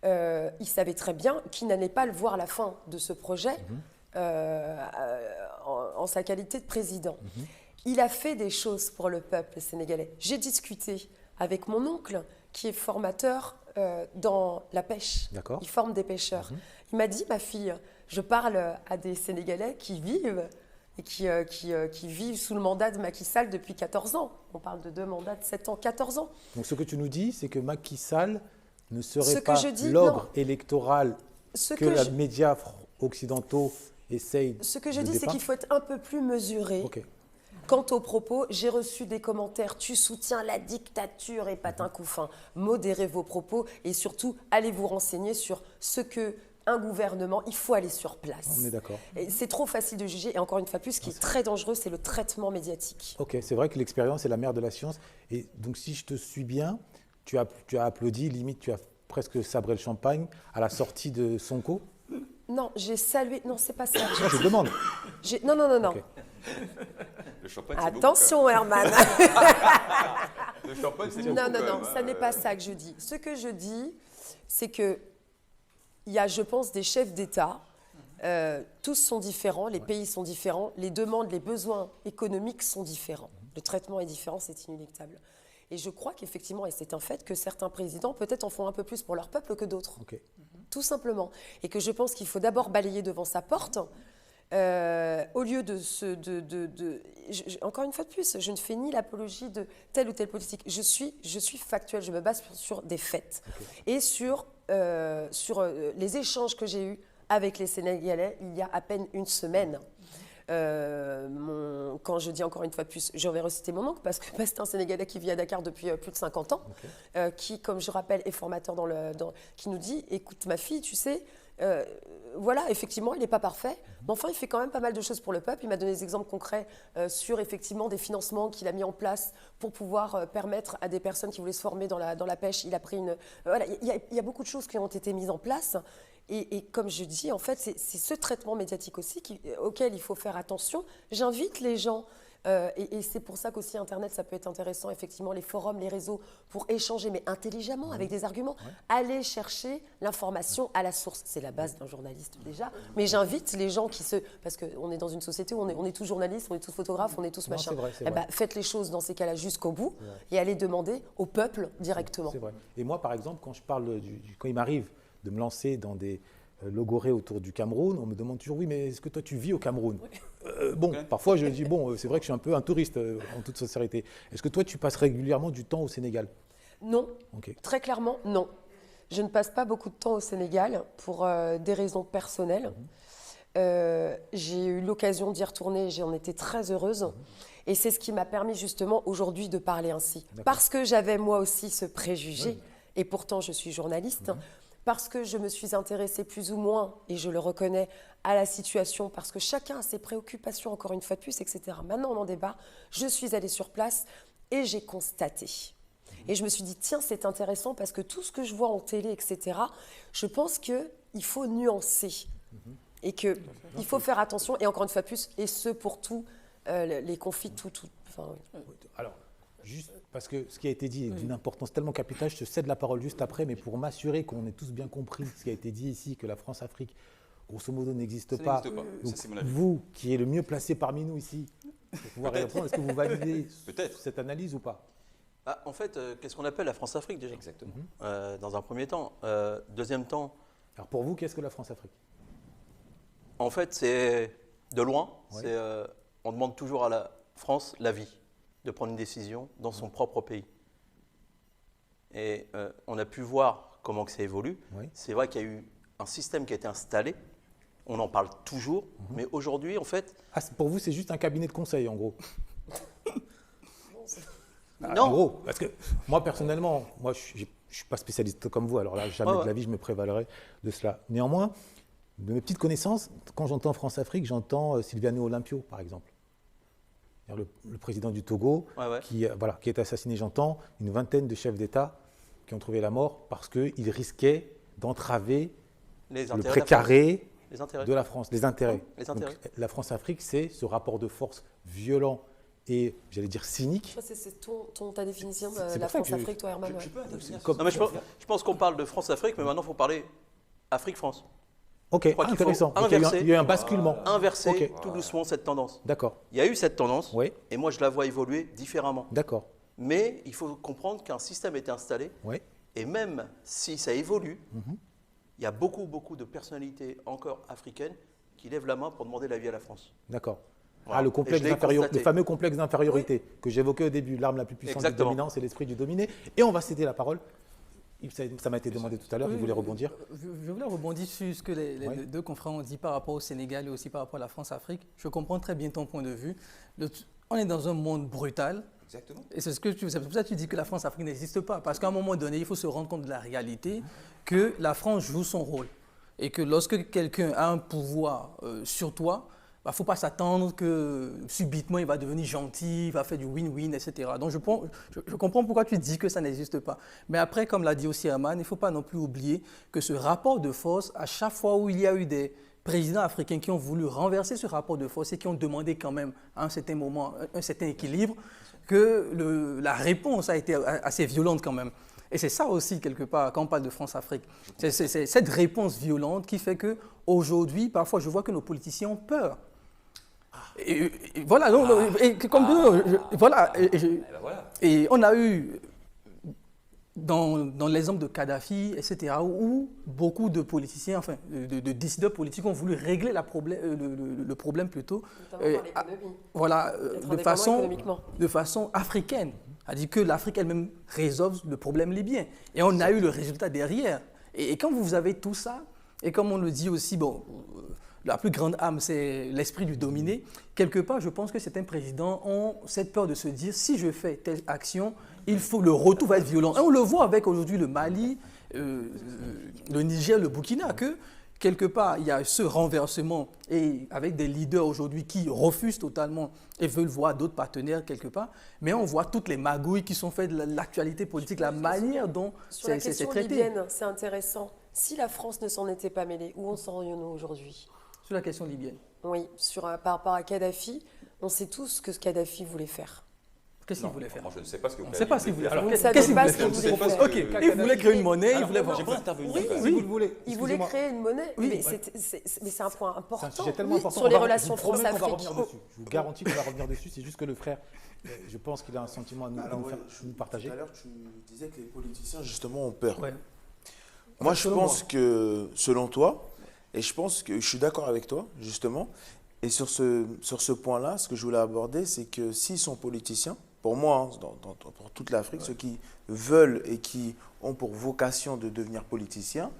Il savait très bien qu'il n'allait pas le voir la fin de ce projet en sa qualité de président. Il a fait des choses pour le peuple sénégalais. J'ai discuté avec mon oncle, qui est formateur dans la pêche. D'accord. Il forme des pêcheurs. Il m'a dit, ma fille, je parle à des Sénégalais qui vivent et qui vivent sous le mandat de Macky Sall depuis 14 ans. On parle de 2 mandats de 7 ans, 14 ans. Donc ce que tu nous dis, c'est que Macky Sall ne serait Ce que pas je dis, l'ogre non. électoral Ce que que les je- médias essayent essayent Ce que je de dis, c'est dépeindre. qu'il faut être un peu plus mesuré. Ok. Quant aux propos, j'ai reçu des commentaires. Tu soutiens la dictature et patin couffin. Modérez vos propos et surtout, allez vous renseigner sur ce que un gouvernement, il faut aller sur place. On est d'accord. Et c'est trop facile de juger. Et encore une fois plus, ce qui est très dangereux, c'est le traitement médiatique. Ok, c'est vrai que l'expérience est la mère de la science. Et donc, si je te suis bien, tu as applaudi, limite, tu as presque sabré le champagne à la sortie de Sonko. Non, j'ai salué. Non, c'est pas ça. Non, je demande. Non, non, non, non. Ok. Le champagne, c'est Attention, Herman. beaucoup, quand même. Le champagne, c'est beaucoup, Non, non, quand non, même, ça n'est pas ça que je dis. Ce que je dis, c'est que il y a, je pense, des chefs d'État. Tous sont différents, les pays sont différents, les demandes, les besoins économiques sont différents. Le traitement est différent, c'est inéluctable. Et je crois qu'effectivement, et c'est un fait, que certains présidents peut-être en font un peu plus pour leur peuple que d'autres. Ok. Tout simplement. Et que je pense qu'il faut d'abord balayer devant sa porte, au lieu de se... encore une fois de plus, je ne fais ni l'apologie de telle ou telle politique. Je suis factuelle, je me base sur des faits. Et sur les échanges que j'ai eus avec les Sénégalais il y a à peine une semaine. Quand je dis encore une fois de plus, je vais reciter mon oncle parce que c'est un Sénégalais qui vit à Dakar depuis plus de 50 ans, qui, comme je rappelle, est formateur qui nous dit, écoute ma fille, tu sais, voilà, effectivement, il n'est pas parfait, mais enfin, il fait quand même pas mal de choses pour le peuple. Il m'a donné des exemples concrets sur effectivement des financements qu'il a mis en place pour pouvoir permettre à des personnes qui voulaient se former dans la pêche. Il a pris voilà, il y a beaucoup de choses qui ont été mises en place. Et comme je dis, en fait, c'est ce traitement médiatique aussi auquel il faut faire attention. J'invite les gens, et c'est pour ça qu'aussi Internet, ça peut être intéressant, effectivement, les forums, les réseaux, pour échanger, mais intelligemment, avec des arguments. Aller chercher l'information à la source. C'est la base d'un journaliste déjà. Mais j'invite les gens parce qu'on est dans une société où on est tous journalistes, on est tous photographes, on est tous machin. c'est vrai, c'est Eh ben, vrai. faites les choses dans ces cas-là jusqu'au bout et allez demander au peuple directement. C'est vrai. Et moi, par exemple, quand je parle quand il m'arrive de me lancer dans des logorées autour du Cameroun, on me demande toujours, oui, mais est-ce que toi tu vis au Cameroun? Bon, parfois je dis, bon, c'est vrai que je suis un peu un touriste en toute sincérité. Est-ce que toi tu passes régulièrement du temps au Sénégal? Non, Ok. très clairement, non. Je ne passe pas beaucoup de temps au Sénégal pour des raisons personnelles. J'ai eu l'occasion d'y retourner et j'en étais très heureuse. Et c'est ce qui m'a permis justement aujourd'hui de parler ainsi. Parce que j'avais moi aussi ce préjugé, et pourtant je suis journaliste, parce que je me suis intéressée plus ou moins, et je le reconnais, à la situation, parce que chacun a ses préoccupations, encore une fois de plus, etc. Maintenant on en débat, je suis allée sur place et j'ai constaté. Et je me suis dit, tiens, c'est intéressant parce que tout ce que je vois en télé, etc., je pense qu'il faut nuancer. Et qu'il faut faire attention, et encore une fois plus, et ce pour tous les conflits, enfin, oui. Alors, juste parce que ce qui a été dit est d'une importance tellement capitale, je te cède la parole juste après, mais pour m'assurer qu'on ait tous bien compris ce qui a été dit ici, que la France-Afrique, grosso modo, n'existe pas. n'existe pas. Donc, Ça, c'est mon avis. vous, qui est le mieux placé parmi nous ici, pour pouvoir y répondre, est-ce que vous validez Peut-être. cette analyse ou pas? En fait, qu'est-ce qu'on appelle la France-Afrique déjà? Exactement. Dans un premier temps. Deuxième temps, Alors pour vous, qu'est-ce que la France-Afrique? en fait, c'est de loin. Ouais. On demande toujours à la France l'avis de prendre une décision dans son propre pays. Et on a pu voir comment que ça évolue. Oui. C'est vrai qu'il y a eu un système qui a été installé. On en parle toujours. Mais aujourd'hui, en fait, Ah, pour vous, c'est juste un cabinet de conseil, en gros. non. En gros, parce que moi, personnellement, moi, je ne suis pas spécialiste comme vous, alors là, jamais de la vie, je me prévalerai de cela. Néanmoins, de mes petites connaissances, quand j'entends France-Afrique, j'entends Silviano Olympio, par exemple. Le président du Togo, Ouais. qui est assassiné, j'entends une vingtaine de chefs d'État qui ont trouvé la mort parce qu'ils risquaient d'entraver Les le intérêts précaré Les intérêts. de la France, les intérêts. Les intérêts. Donc, la France-Afrique, c'est ce rapport de force violent et, j'allais dire, cynique. Toi, c'est ta définition de C'est la pour ça que France-Afrique, toi, Herman. Ouais. Comme- Non, mais je pense qu'on parle de France-Afrique, mais maintenant, il faut parler Afrique-France. Ok, crois qu'il faut intéressant. Donc, inverser. il y a eu un basculement. Inverser Ok. tout doucement cette tendance. D'accord, Il y a eu cette tendance, oui, et moi, je la vois évoluer différemment. d'accord, Mais il faut comprendre qu'un système est installé, oui. et même si ça évolue, Mhm. il y a beaucoup de personnalités encore africaines qui lèvent la main pour demander l'avis à la France. D'accord. Voilà. Ah, le, Et je l'ai constaté. le fameux complexe d'infériorité que j'évoquais au début. L'arme la plus puissante Exactement. du dominant, c'est l'esprit du dominé. Et on va céder la parole. Ça m'a été demandé tout à l'heure, Oui, il voulait rebondir. Je voulais rebondir sur ce que les Ouais. deux confrères ont dit par rapport au Sénégal et aussi par rapport à la France-Afrique. Je comprends très bien ton point de vue. On est dans un monde brutal. Exactement. Et c'est pour ça que tu dis que la France-Afrique n'existe pas. Parce qu'à un moment donné, il faut se rendre compte de la réalité que la France joue son rôle. Et que lorsque quelqu'un a un pouvoir sur toi, il ne faut pas s'attendre que subitement il va devenir gentil, il va faire du win-win, etc. Donc je comprends pourquoi tu dis que ça n'existe pas. Mais après, comme l'a dit aussi Herman, il ne faut pas non plus oublier que ce rapport de force, à chaque fois où il y a eu des présidents africains qui ont voulu renverser ce rapport de force et qui ont demandé quand même à un certain moment un certain équilibre, que la réponse a été assez violente quand même. Et c'est ça aussi, quelque part, quand on parle de France-Afrique. C'est cette réponse violente qui fait qu'aujourd'hui, parfois, je vois que nos politiciens ont peur. Et voilà, et on a eu, dans l'exemple de Kadhafi, etc., où beaucoup de politiciens, enfin, de décideurs politiques ont voulu régler le problème plutôt, Notamment par l'économie. voilà, D'être indépendant économiquement. de façon africaine. C'est-à-dire que l'Afrique elle-même résolve le problème libyen. Et on a eu le résultat derrière. Et quand vous avez tout ça, et comme on le dit aussi, bon, la plus grande âme, c'est l'esprit du dominé. Quelque part, je pense que certains présidents ont cette peur de se dire, si je fais telle action, le retour va être violent. Et on le voit avec aujourd'hui le Mali, le Niger, le Burkina, que quelque part, il y a ce renversement et avec des leaders aujourd'hui qui refusent totalement et veulent voir d'autres partenaires quelque part. Mais on voit toutes les magouilles qui sont faites de l'actualité politique, la manière dont Sur la c'est question traité. libyenne, c'est intéressant. Si la France ne s'en était pas mêlée, où en serions-nous aujourd'hui? Sur la question libyenne. Oui, par rapport à Kadhafi, on sait tous ce que Kadhafi voulait faire. Qu'est-ce qu'il Non, voulait faire? moi je ne sais pas ce que vous On ne sait pas ce qu'il voulait faire. Vous ne savez Qu'est-ce qu'il pas voulait ce qu'il faire? voulait faire. Ok, il voulait créer une monnaie, il voulait voir. J'aimerais intervenir. Oui, quand même. Si vous le voulez. Il voulait excusez-moi. créer une monnaie, Oui. mais c'est un point important. C'est un sujet tellement important. sur les On va- relations je vous promets qu'on va France-Afrique. revenir dessus. Je vous garantis qu'on va revenir dessus. C'est juste que le frère, je pense qu'il a un sentiment à nous, Alors, ouais, nous partager. Tout à l'heure, tu disais que les politiciens, justement, ont peur. Ouais. Moi, je Selon pense moi. que, selon toi, et je pense que je suis d'accord avec toi, justement, et sur ce point-là, ce que je voulais aborder, c'est que s'ils sont politiciens, pour moi, hein, pour toute l'Afrique, ceux qui veulent et qui ont pour vocation de devenir politiciens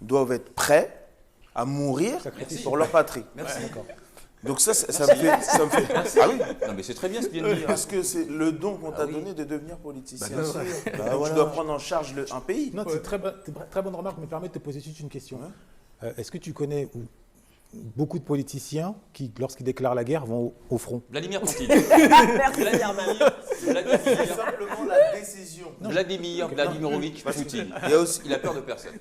doivent être prêts à mourir Sacrifice pour leur patrie. Merci. D'accord. Donc ça me fait... Ah oui, Non, mais c'est très bien ce qu'il vient de dire. parce que c'est le don qu'on t'a oui. donné de devenir politicien. Bah, bien sûr. Donc, Bah, voilà. tu dois prendre en charge un pays. Non, c'est très bonne remarque, me permet de te poser juste une question. Est-ce que tu connais beaucoup de politiciens qui, lorsqu'ils déclarent la guerre, vont au front? Vladimir Poutine. C'est simplement la décision. Vladimirovitch Poutine. Il y a aussi, Il a peur de personne.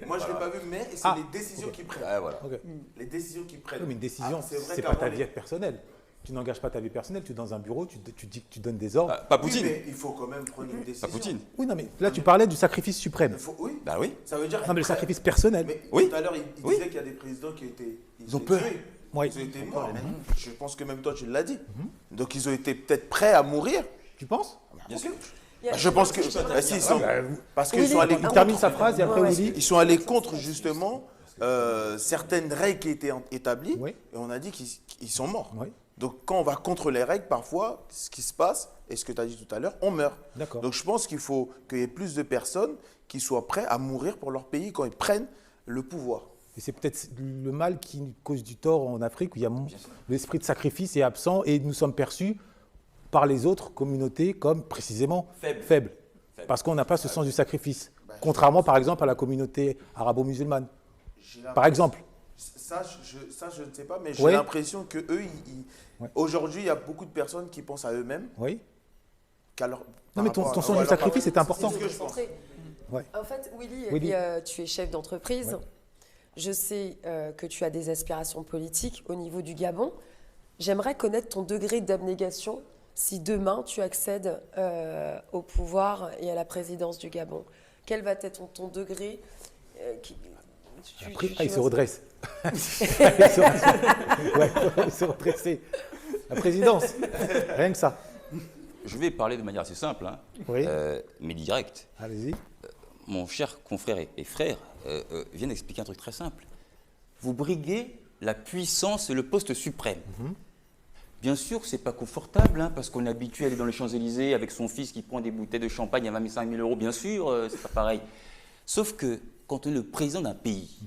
moi, je ne l'ai pas vu, mais c'est les décisions qu'ils prennent. Ah, voilà. Ok. Les décisions qu'ils prennent. Oui, mais une décision, Ah, c'est vrai c'est pas qu'avant, ta les- vie personnelle. Tu n'engages pas ta vie personnelle, tu es dans un bureau, tu dis que tu donnes des ordres. Ah, pas Oui, Poutine. mais il faut quand même prendre une décision. Pas Poutine. Oui, non, mais là, tu parlais du sacrifice suprême. Oui, Bah oui. ça veut dire. Non, mais le sacrifice personnel. Mais Oui. tout à l'heure, il Oui. disait qu'il y a des présidents qui étaient. Ils ont étaient peur. tués. Oui. Ils ont été morts. Je pense que même toi, tu l'as dit. Donc, ils ont été peut-être prêts à mourir. Tu penses? Bien sûr. Il y a- Bah, je pense que. Bah, si, ils sont- parce qu'ils Oui, sont allés Il termine sa phrase et après, Ouais, Willy. Ils sont allés contre justement certaines règles qui étaient établies Oui. et on a dit qu'ils sont morts. Oui. Donc quand on va contre les règles, parfois, ce qui se passe, et ce que tu as dit tout à l'heure, on meurt. D'accord. Donc je pense qu'il faut qu'il y ait plus de personnes qui soient prêtes à mourir pour leur pays quand ils prennent le pouvoir. Et c'est peut-être le mal qui cause du tort en Afrique, où il y a l'esprit de sacrifice est absent et nous sommes perçus par les autres communautés comme précisément faibles. Parce qu'on n'a pas ce sens du sacrifice. Contrairement par exemple à la communauté arabo-musulmane. Par exemple. Ça, je ne sais pas, mais Oui. j'ai l'impression que eux, Ouais. aujourd'hui, il y a beaucoup de personnes qui pensent à eux-mêmes Oui. qu'à leur. Non, mais ton sens du sacrifice est important. C'est ce que je pense. Ouais. En fait, Willy, Willy. tu es chef d'entreprise. Ouais. Je sais que tu as des aspirations politiques au niveau du Gabon. J'aimerais connaître ton degré d'abnégation si demain tu accèdes au pouvoir et à la présidence du Gabon. Quel va être ton degré Il se redresse. Il se redresse. La présidence, rien que ça. Je vais parler de manière assez simple, hein, Oui. mais directe. Allez-y. Mon cher confrère et frère vient d'expliquer un truc très simple. Vous briguez la puissance et le poste suprême. Bien sûr, c'est pas confortable, hein, parce qu'on est habitué à aller dans les Champs-Élysées avec son fils qui prend des bouteilles de champagne à 25 000 €, bien sûr, c'est pas pareil. Sauf que quand on est le président d'un pays,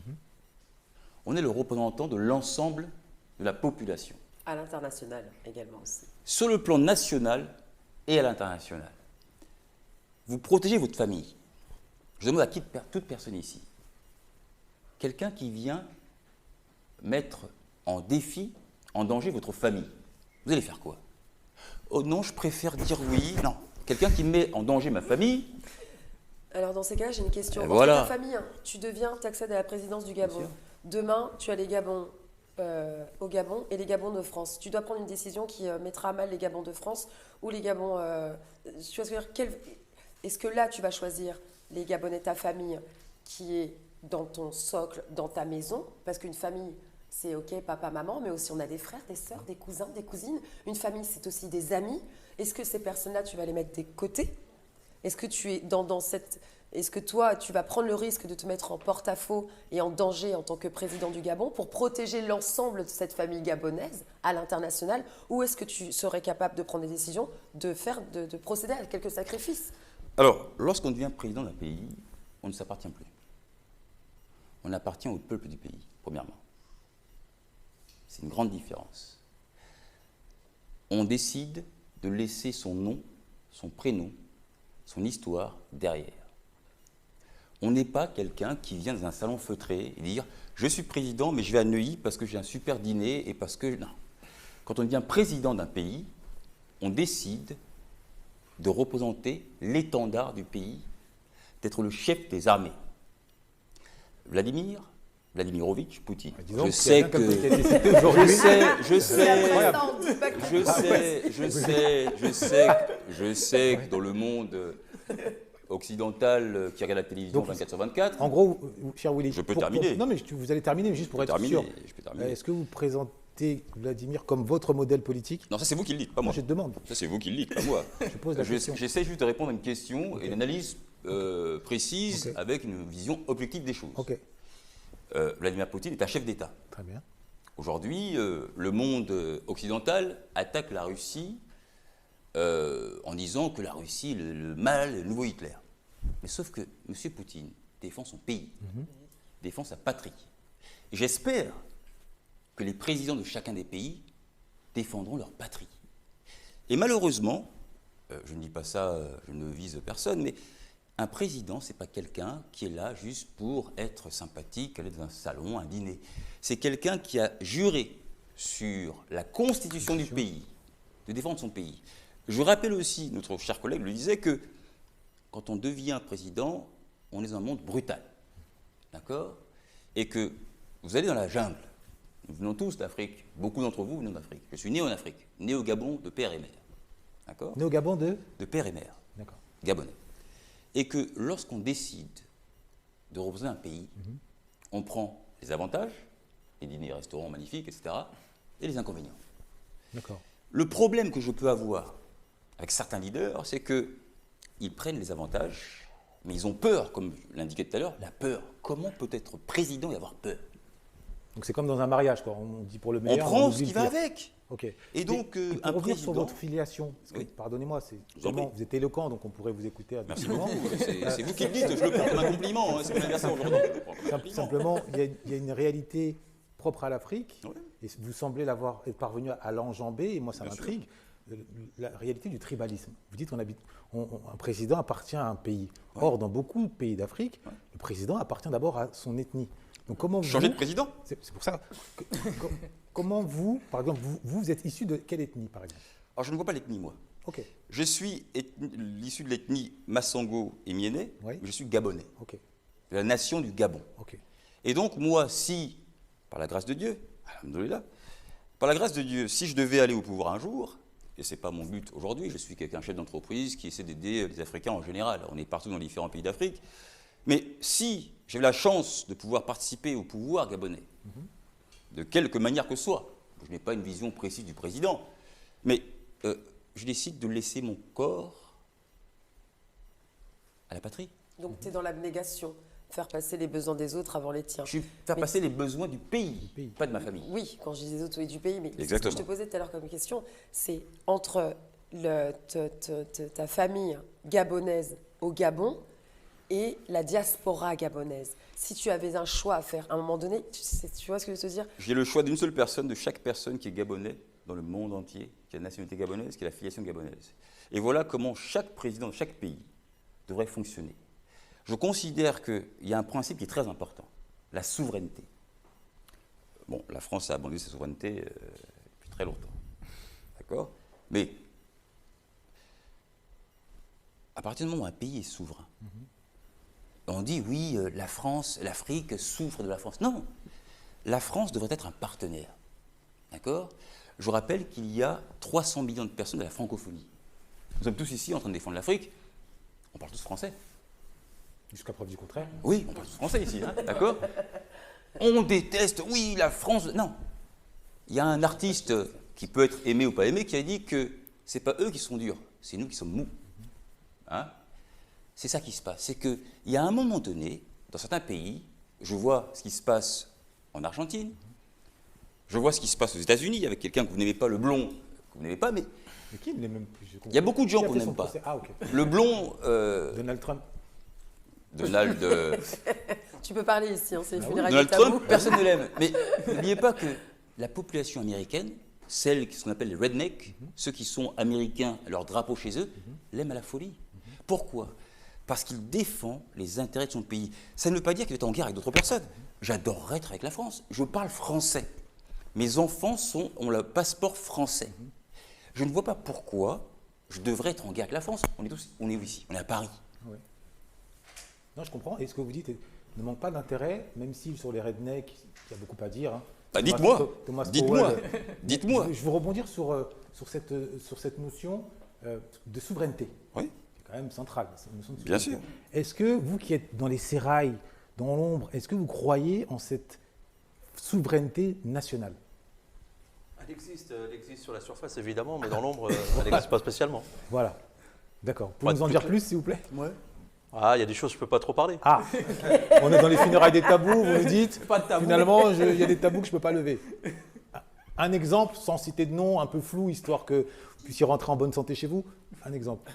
on est le représentant de l'ensemble de la population. À l'international également aussi. Sur le plan national et à l'international. Vous protégez votre famille. Je demande à toute personne ici, quelqu'un qui vient mettre en défi, en danger votre famille, vous allez faire quoi? Oh non, je préfère dire oui. Non, quelqu'un qui met en danger ma famille. Alors dans ces cas-là, j'ai une question. Dans Voilà. ta famille, hein, tu accèdes à la présidence du Gabon. Demain, tu as les Gabons au Gabon et les Gabons de France. Tu dois prendre une décision qui mettra à mal les Gabons de France ou les Gabons... tu vois ce que je veux dire, est-ce que là, tu vas choisir les Gabonais, ta famille, qui est dans ton socle, dans ta maison? Parce qu'une famille, c'est OK, papa, maman, mais aussi on a des frères, des sœurs, des cousins, des cousines. Une famille, c'est aussi des amis. Est-ce que ces personnes-là, tu vas les mettre des côtés? Est-ce que tu es dans cette... Est-ce que toi, tu vas prendre le risque de te mettre en porte-à-faux et en danger en tant que président du Gabon pour protéger l'ensemble de cette famille gabonaise à l'international? Ou est-ce que tu serais capable de prendre des décisions, de procéder à quelques sacrifices? Alors, lorsqu'on devient président d'un pays, on ne s'appartient plus. On appartient au peuple du pays, premièrement. C'est une grande différence. On décide de laisser son nom, son prénom, son histoire derrière. On n'est pas quelqu'un qui vient dans un salon feutré et dire « je suis président, mais je vais à Neuilly parce que j'ai un super dîner et parce que… » Non. Quand on devient président d'un pays, on décide de représenter l'étendard du pays, d'être le chef des armées. Vladimirovitch Poutine. Disons Je qu'il y a sais bien comme que… qui a été cité aujourd'hui. Je sais que dans le monde occidental qui regarde la télévision Donc, 24/24… En gros, cher Willy, Je peux terminer. non, mais vous allez terminer, mais juste pour être sûr. Je peux terminer. Est-ce que vous présentez Vladimir comme votre modèle politique? Non, ça c'est vous qui le dites, pas moi. Je te demande. Ça c'est vous qui le dites, pas moi. Je pose la question. J'essaie juste de répondre à une question Ok. et une analyse précise Ok. avec une vision objective des choses. Ok, Vladimir Poutine est un chef d'État. très bien. Aujourd'hui, le monde occidental attaque la Russie en disant que la Russie est le mal, le nouveau Hitler. Mais sauf que M. Poutine défend son pays, défend sa patrie. Et j'espère que les présidents de chacun des pays défendront leur patrie. Et malheureusement, je ne dis pas ça, je ne vise personne, mais un président, ce n'est pas quelqu'un qui est là juste pour être sympathique, aller dans un salon, un dîner. C'est quelqu'un qui a juré sur la constitution du pays, de défendre son pays. Je rappelle aussi, notre cher collègue le disait, que quand on devient président, on est dans un monde brutal. D'accord? Et que vous allez dans la jungle. Nous venons tous d'Afrique. Beaucoup d'entre vous venons d'Afrique. Je suis né en Afrique, né au Gabon de père et mère. D'accord? Né au Gabon de... De père et mère. D'accord. Gabonais. Et que lorsqu'on décide de représenter un pays, on prend les avantages, les dîners, restaurants magnifiques, etc., et les inconvénients. D'accord. Le problème que je peux avoir avec certains leaders, c'est qu'ils prennent les avantages, mais ils ont peur, comme je l'indiquais tout à l'heure, la peur. Comment peut être président et avoir peur? Donc c'est comme dans un mariage, quoi. On dit pour le On meilleur. prend oublie ce qui le va pire. avec. Ok. Et donc, Et pour un revenir président… sur votre filiation, parce que, Oui. pardonnez-moi, vous en prie. vous êtes éloquent, donc on pourrait vous écouter. Merci habituellement. beaucoup. C'est vous qui le dites, je le prends comme un compliment. Hein, c'est mon anniversaire aujourd'hui. je le prends comme un compliment. Simplement, il y a une réalité propre à l'Afrique, Oui. et vous semblez être parvenu à l'enjamber, et moi ça Bien sûr. m'intrigue, la réalité du tribalisme. Vous dites un président appartient à un pays. Or, dans beaucoup de pays d'Afrique, le président appartient d'abord à son ethnie. Donc comment Changer de président? C'est pour ça. Comment vous, par exemple, vous êtes issu de quelle ethnie, par exemple? Alors je ne vois pas l'ethnie, moi. Ok. Je suis l'issue de l'ethnie Massango et Miéné, Oui. mais je suis gabonais, Ok. de la nation du Gabon. Ok. Et donc moi, si, par la grâce de Dieu, alhamdoulilah, par la grâce de Dieu, si je devais aller au pouvoir un jour, et ce n'est pas mon but aujourd'hui, je suis quelqu'un chef d'entreprise qui essaie d'aider les Africains en général, on est partout dans différents pays d'Afrique, mais si j'avais la chance de pouvoir participer au pouvoir gabonais, de quelque manière que ce soit, je n'ai pas une vision précise du président, mais je décide de laisser mon corps à la patrie. Donc tu es dans l'abnégation, faire passer les besoins des autres avant les tiens. Je suis faire Mais- passer les besoins du pays, pas de ma famille. Oui, quand je dis des autres, oui, du pays, mais ce que Exactement. je te posais tout à l'heure comme question, c'est entre ta famille gabonaise au Gabon et la diaspora gabonaise. Si tu avais un choix à faire à un moment donné, tu vois ce que je veux te dire? J'ai le choix d'une seule personne, de chaque personne qui est gabonais dans le monde entier, qui a la nationalité gabonaise, qui a la filiation gabonaise. Et voilà comment chaque président de chaque pays devrait fonctionner. Je considère qu'il y a un principe qui est très important, la souveraineté. Bon, la France a abandonné sa souveraineté depuis très longtemps. D'accord? Mais à partir du moment où un pays est souverain, on dit oui, la France, l'Afrique souffre de la France. Non, la France devrait être un partenaire. D'accord? Je vous rappelle qu'il y a 300 millions de personnes de la francophonie. Nous sommes tous ici en train de défendre l'Afrique. On parle tous français. Jusqu'à preuve du contraire. Oui, on parle tous français ici, hein, d'accord? On déteste, oui, la France. Non. Il y a un artiste qui peut être aimé ou pas aimé qui a dit que ce n'est pas eux qui sont durs, c'est nous qui sommes mous. Hein? C'est ça qui se passe. C'est qu'il y a un moment donné, dans certains pays, je vois ce qui se passe en Argentine, je vois ce qui se passe aux États-Unis avec quelqu'un que vous n'aimez pas, le blond, que vous n'aimez pas, mais Mais qui ne l'aime même plus? il y a beaucoup de gens Qui a qu'on fait n'aime son pas. procès? Ah, ok. Le blond, Donald Trump. Donald. Tu peux parler ici, hein, c'est une funéraille Donald de tabou. Trump, personne ne l'aime. Mais n'oubliez pas que la population américaine, celle qui qu'on appelle les rednecks, ceux qui sont américains, leur drapeau chez eux, l'aiment à la folie. Pourquoi? Parce qu'il défend les intérêts de son pays. Ça ne veut pas dire qu'il est en guerre avec d'autres personnes. J'adorerais être avec la France. Je parle français. Mes enfants ont le passeport français. Je ne vois pas pourquoi je devrais être en guerre avec la France. On est ici, on est à Paris. Ouais. Non, je comprends. Et ce que vous dites ne manque pas d'intérêt, même si sur les rednecks, il y a beaucoup à dire. Hein. Bah, dites-moi, Thomas dites-moi, Powell, dites-moi. Je veux rebondir sur cette notion de souveraineté. Oui. C'est quand même central. C'est une notion de Bien souveraineté. sûr. Est-ce que vous qui êtes dans les sérails, dans l'ombre, est-ce que vous croyez en cette souveraineté nationale? Elle existe sur la surface évidemment, mais dans l'ombre, elle n'existe pas spécialement. Voilà. D'accord. Pour Pouvez être nous en plus dire clair. plus, s'il vous plaît? Ah, il y a des choses que je ne peux pas trop parler. Ah, on est dans les funérailles des tabous, vous me dites. Pas de tabou. Finalement, il y a des tabous que je ne peux pas lever. Un exemple, sans citer de nom, un peu flou, histoire que vous puissiez rentrer en bonne santé chez vous. Un exemple.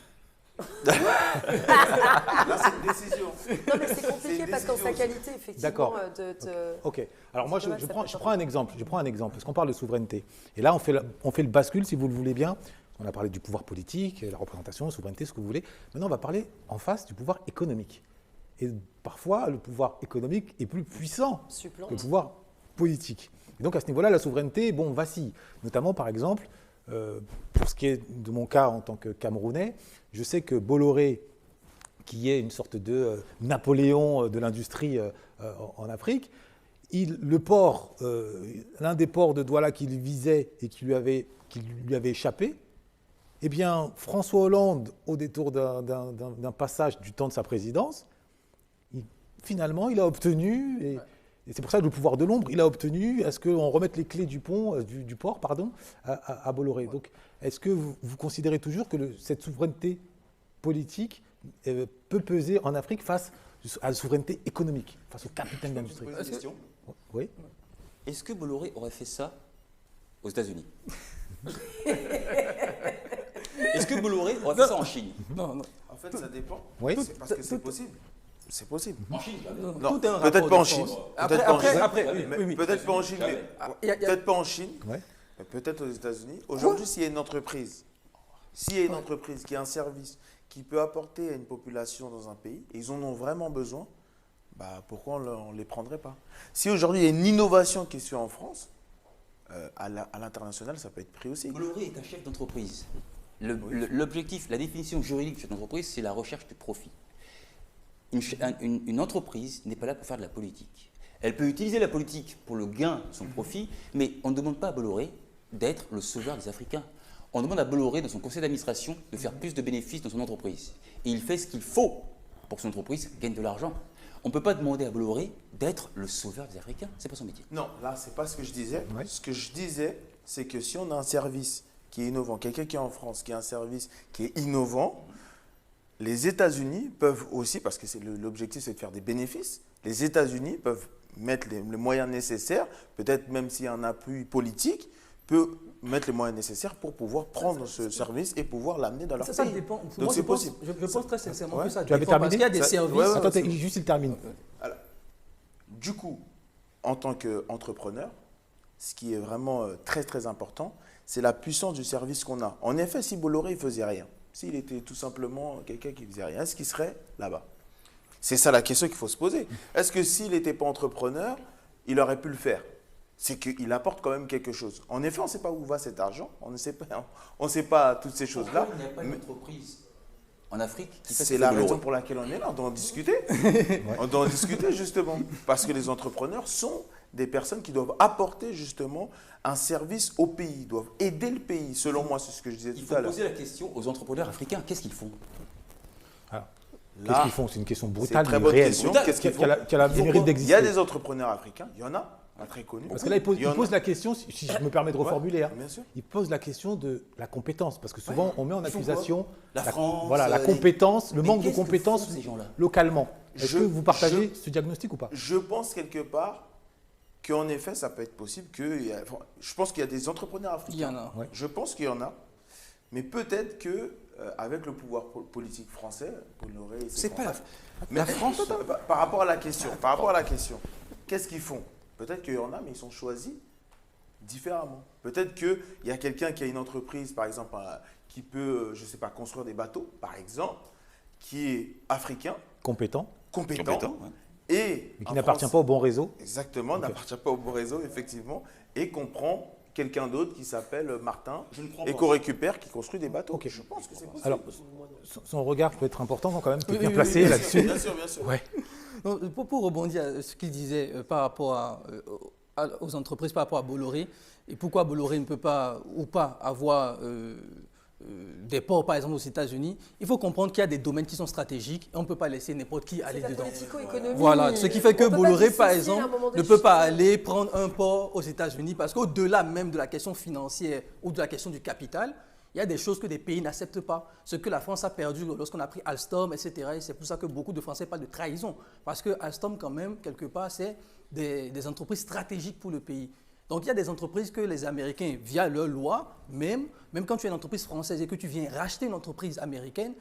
Là, c'est une décision. Non, mais c'est compliqué une parce qu'en sa décision qualité, effectivement, D'accord. de Ok. Alors moi, C'est dommage, je ça prends, peut je être prends un exemple. Je prends un exemple, parce qu'on parle de souveraineté. Et là, on fait le bascule, si vous le voulez bien. On a parlé du pouvoir politique, la représentation, la souveraineté, ce que vous voulez. Maintenant, on va parler en face du pouvoir économique. Et parfois, le pouvoir économique est plus puissant supplante. que le pouvoir politique. Et donc, à ce niveau-là, la souveraineté, vacille. Notamment, par exemple, pour ce qui est de mon cas en tant que Camerounais, je sais que Bolloré, qui est une sorte de Napoléon de l'industrie en Afrique, le port, l'un des ports de Douala qu'il visait et qui lui avait échappé, eh bien, François Hollande, au détour d'un passage du temps de sa présidence, finalement, il a obtenu, et c'est pour ça que le pouvoir de l'ombre, il a obtenu à ce qu'on remette les clés du port à Bolloré. Donc, est-ce que vous considérez toujours que cette souveraineté politique peut peser en Afrique face à la souveraineté économique, face au capitaine d'industrie? Poser une question. Oui. Est-ce que Bolloré aurait fait ça aux États-Unis? Est-ce que Bolloré aurait fait ça en Chine? Non, non. En fait, ça dépend. Oui. C'est parce que c'est possible. C'est possible. En Chine, Non, Tout est un peut-être rapport pas en de Chine. force. Peut-être pas en Chine. Après, Mais oui. peut-être pas en Chine, mais Il y a- peut-être pas en Chine, Ouais. mais peut-être aux États-Unis. Aujourd'hui, s'il y a une entreprise, qui a un service qui peut apporter à une population dans un pays, et ils en ont vraiment besoin, pourquoi on ne les prendrait pas? Si aujourd'hui il y a une innovation qui est sur en France, à l'international, ça peut être pris aussi. Bolloré est un chef d'entreprise. L'objectif, la définition juridique de cette entreprise, c'est la recherche du profit. Une entreprise n'est pas là pour faire de la politique. Elle peut utiliser la politique pour le gain de son profit, mais on ne demande pas à Bolloré d'être le sauveur des Africains. On demande à Bolloré, dans son conseil d'administration, de faire plus de bénéfices dans son entreprise. Et il fait ce qu'il faut pour que son entreprise gagne de l'argent. On ne peut pas demander à Bolloré d'être le sauveur des Africains. C'est pas son métier. Non, là, c'est pas ce que je disais. Ouais. Ce que je disais, c'est que si on a un service qui est innovant, quelqu'un qui est en France, qui a un service qui est innovant, les États-Unis peuvent aussi, parce que l'objectif c'est de faire des bénéfices, les États-Unis peuvent mettre les moyens nécessaires, peut-être même s'il y a un appui politique, peut mettre les moyens nécessaires pour pouvoir prendre ce service et pouvoir l'amener dans leur Ça pays. dépend. Donc moi, c'est je pense, possible. je pense très sincèrement Ouais. que ça Tu avais dépend parce terminé qu'il y a des Ça- services. ouais, ouais. Attends, juste il termine. Alors, du coup, en tant qu'entrepreneur, ce qui est vraiment très très important, c'est la puissance du service qu'on a. En effet, si Bolloré ne faisait rien, s'il était tout simplement quelqu'un qui ne faisait rien, est-ce qu'il serait là-bas? C'est ça la question qu'il faut se poser. Est-ce que s'il n'était pas entrepreneur, il aurait pu le faire? C'est qu'il apporte quand même quelque chose. En effet, on ne sait pas où va cet argent, on ne sait pas toutes ces choses-là. Il n'y a pas mais- d'entreprise en Afrique qui fait ce C'est que la fait Bolloré. raison pour laquelle on est là, on doit en discuter. On doit en discuter justement. Parce que les entrepreneurs sont des personnes qui doivent apporter justement un service au pays, doivent aider le pays. Selon moi, c'est ce que je disais Il tout faut à l'heure. poser la question aux entrepreneurs africains. Qu'est-ce qu'ils font? Qu'est-ce qu'ils font? C'est une question c'est une brutale, très mais bonne réelle. question. Brutale. Qu'est-ce qu'ils Qui a la- font qui a la Ils font mérite quoi d'exister. Il y a des entrepreneurs africains, il y en a, pas très connus. Parce que là, il y en pose a. la question, si je me permets de reformuler, hein, Bien sûr. il pose la question de la compétence. Parce que souvent, on met en Ils font accusation La France, voilà, la les- compétence, le Mais manque de qu'est-ce que compétences font ces gens-là localement. Est-ce Je- que vous partagez je- ce diagnostic ou pas? Je pense quelque part qu'en effet, ça peut être possible je pense qu'il y a des entrepreneurs africains. Il y en a. Ouais. Je pense qu'il y en a. Mais peut-être que avec le pouvoir politique français, Bolloré et ses C'est pas la, contacts- la France. Par rapport à la question, qu'est-ce qu'ils font? Peut-être qu'il y en a, mais ils sont choisis différemment. Peut-être qu'il y a quelqu'un qui a une entreprise, par exemple, qui peut, je ne sais pas, construire des bateaux, par exemple, qui est africain, Compétent, compétent, ouais. et mais qui en n'appartient France- pas au bon réseau. Exactement, n'appartient pas au bon réseau, effectivement, et qu'on prend quelqu'un d'autre qui s'appelle Martin, Je ne crois et pas. qu'on récupère, qui construit des bateaux. Ok. Je pense que c'est possible. Alors, son regard peut être important quand même, qui est Oui, bien oui, placé oui, là-dessus. Bien sûr, bien sûr. Ouais. Donc, pour rebondir à ce qu'il disait par rapport aux entreprises, par rapport à Bolloré, et pourquoi Bolloré ne peut pas ou pas avoir des ports, par exemple, aux États-Unis, il faut comprendre qu'il y a des domaines qui sont stratégiques et on ne peut pas laisser n'importe qui aller C'est la dedans. politico-économie. Voilà, ce qui fait que On peut pas Bolloré, par dissocier à un exemple, moment ne donné, peut pas je suis aller prendre un port aux États-Unis parce qu'au-delà même de la question financière ou de la question du capital, il y a des choses que des pays n'acceptent pas. Ce que la France a perdu lorsqu'on a pris Alstom, etc. Et c'est pour ça que beaucoup de Français parlent de trahison. Parce que Alstom, quand même, quelque part, c'est des entreprises stratégiques pour le pays. Donc il y a des entreprises que les Américains, via leurs lois, même quand tu es une entreprise française et que tu viens racheter une entreprise américaine,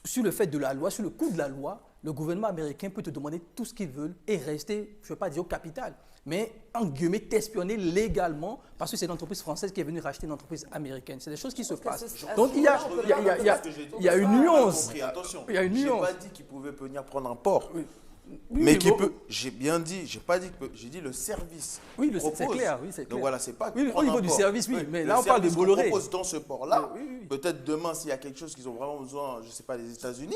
sur le fait de la loi, sur le coût de la loi, le gouvernement américain peut te demander tout ce qu'ils veulent et rester, je ne veux pas dire au capital, mais en guillemets t'espionner légalement parce que c'est une entreprise française qui est venue racheter une entreprise américaine. C'est des choses qui se passent. Donc il y a une nuance. Attention, Il y a une j'ai nuance. pas dit qu'il pouvait venir prendre un port. Oui, mais qui bon, peut, j'ai bien dit, j'ai pas dit que j'ai dit le service. Oui, qu'il c'est propose. clair, oui, c'est Donc clair. voilà, c'est pas Oui, au prendre niveau un du port. service, oui, mais le là, on parle de service qu'on Bolloré. propose dans ce port-là. Oui, oui. Peut-être demain, s'il y a quelque chose qu'ils ont vraiment besoin, je sais pas, les États-Unis,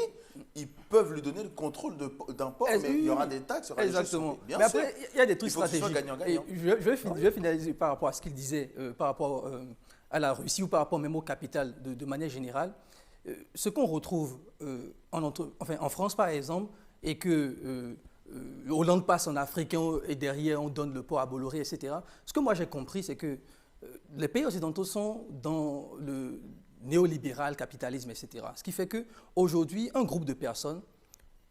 ils peuvent lui donner le contrôle d'un port, mais il y aura des taxes, il y aura Exactement. des choses. Bien mais sûr. après, il y a des trucs Il faut que ce soit stratégiques. gagnant-gagnant. Et je vais finaliser par rapport à ce qu'il disait, par rapport à la Russie ou par rapport même au capital de manière générale. Ce qu'on retrouve en France, par exemple, et que Hollande passe en Afrique et derrière on donne le port à Bolloré, etc. Ce que moi j'ai compris, c'est que les pays occidentaux sont dans le néolibéral, capitalisme, etc. Ce qui fait qu'aujourd'hui, un groupe de personnes